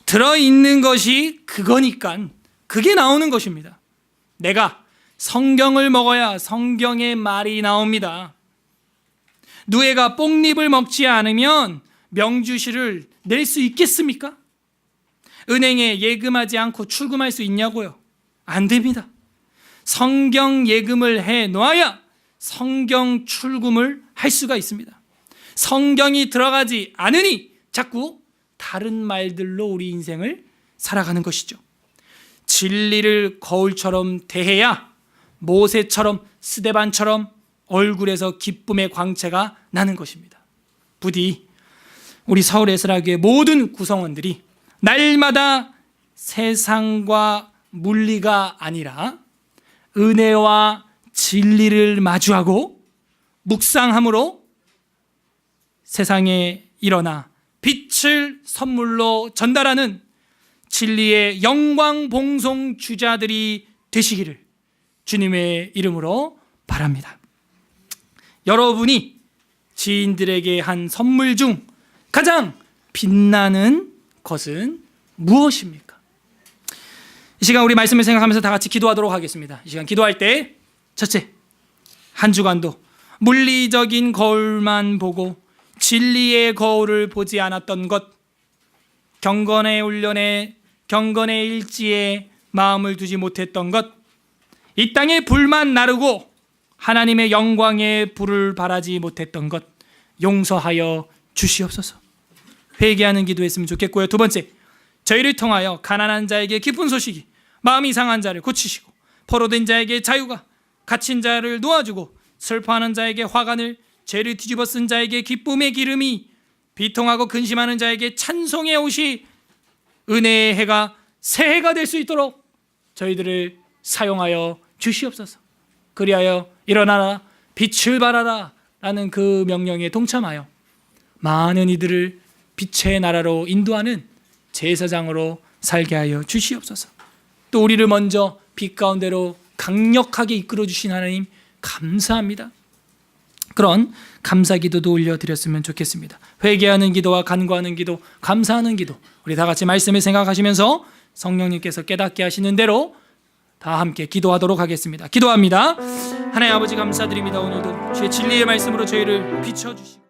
들어있는 것이 그거니까 그게 나오는 것입니다. 내가 성경을 먹어야 성경의 말이 나옵니다. 누에가 뽕잎을 먹지 않으면 명주실을 낼 수 있겠습니까? 은행에 예금하지 않고 출금할 수 있냐고요? 안 됩니다. 성경 예금을 해 놓아야 성경 출금을 할 수가 있습니다. 성경이 들어가지 않으니 자꾸 다른 말들로 우리 인생을 살아가는 것이죠. 진리를 거울처럼 대해야 모세처럼 스데반처럼 얼굴에서 기쁨의 광채가 나는 것입니다. 부디 우리 서울 에스라교회 모든 구성원들이 날마다 세상과 물리가 아니라 은혜와 진리를 마주하고 묵상함으로 세상에 일어나 빛을 선물로 전달하는 진리의 영광 봉송 주자들이 되시기를 주님의 이름으로 바랍니다. 여러분이 지인들에게 한 선물 중 가장 빛나는 것은 무엇입니까? 이 시간 우리 말씀을 생각하면서 다 같이 기도하도록 하겠습니다. 이 시간 기도할 때 첫째, 한 주간도 물리적인 거울만 보고 진리의 거울을 보지 않았던 것, 경건의 훈련에 경건의 일지에 마음을 두지 못했던 것, 이 땅에 불만 나르고 하나님의 영광의 불을 발하지 못했던 것 용서하여 주시옵소서. 회개하는 기도했으면 좋겠고요. 두 번째, 저희를 통하여 가난한 자에게 기쁜 소식이 마음이 상한 자를 고치시고 포로된 자에게 자유가, 갇힌 자를 놓아주고 슬퍼하는 자에게 화관을, 죄를 뒤집어 쓴 자에게 기쁨의 기름이, 비통하고 근심하는 자에게 찬송의 옷이, 은혜의 해가 새해가 될 수 있도록 저희들을 사용하여 주시옵소서. 그리하여 일어나라 빛을 발하라 라는 그 명령에 동참하여 많은 이들을 빛의 나라로 인도하는 제사장으로 살게 하여 주시옵소서. 또 우리를 먼저 빛 가운데로 강력하게 이끌어 주신 하나님 감사합니다. 그런 감사 기도도 올려드렸으면 좋겠습니다. 회개하는 기도와 간구하는 기도, 감사하는 기도, 우리 다 같이 말씀을 생각하시면서 성령님께서 깨닫게 하시는 대로 다 함께 기도하도록 하겠습니다. 기도합니다. 하나님 아버지 감사드립니다. 오늘도 주의 진리의 말씀으로 저희를 비춰주시고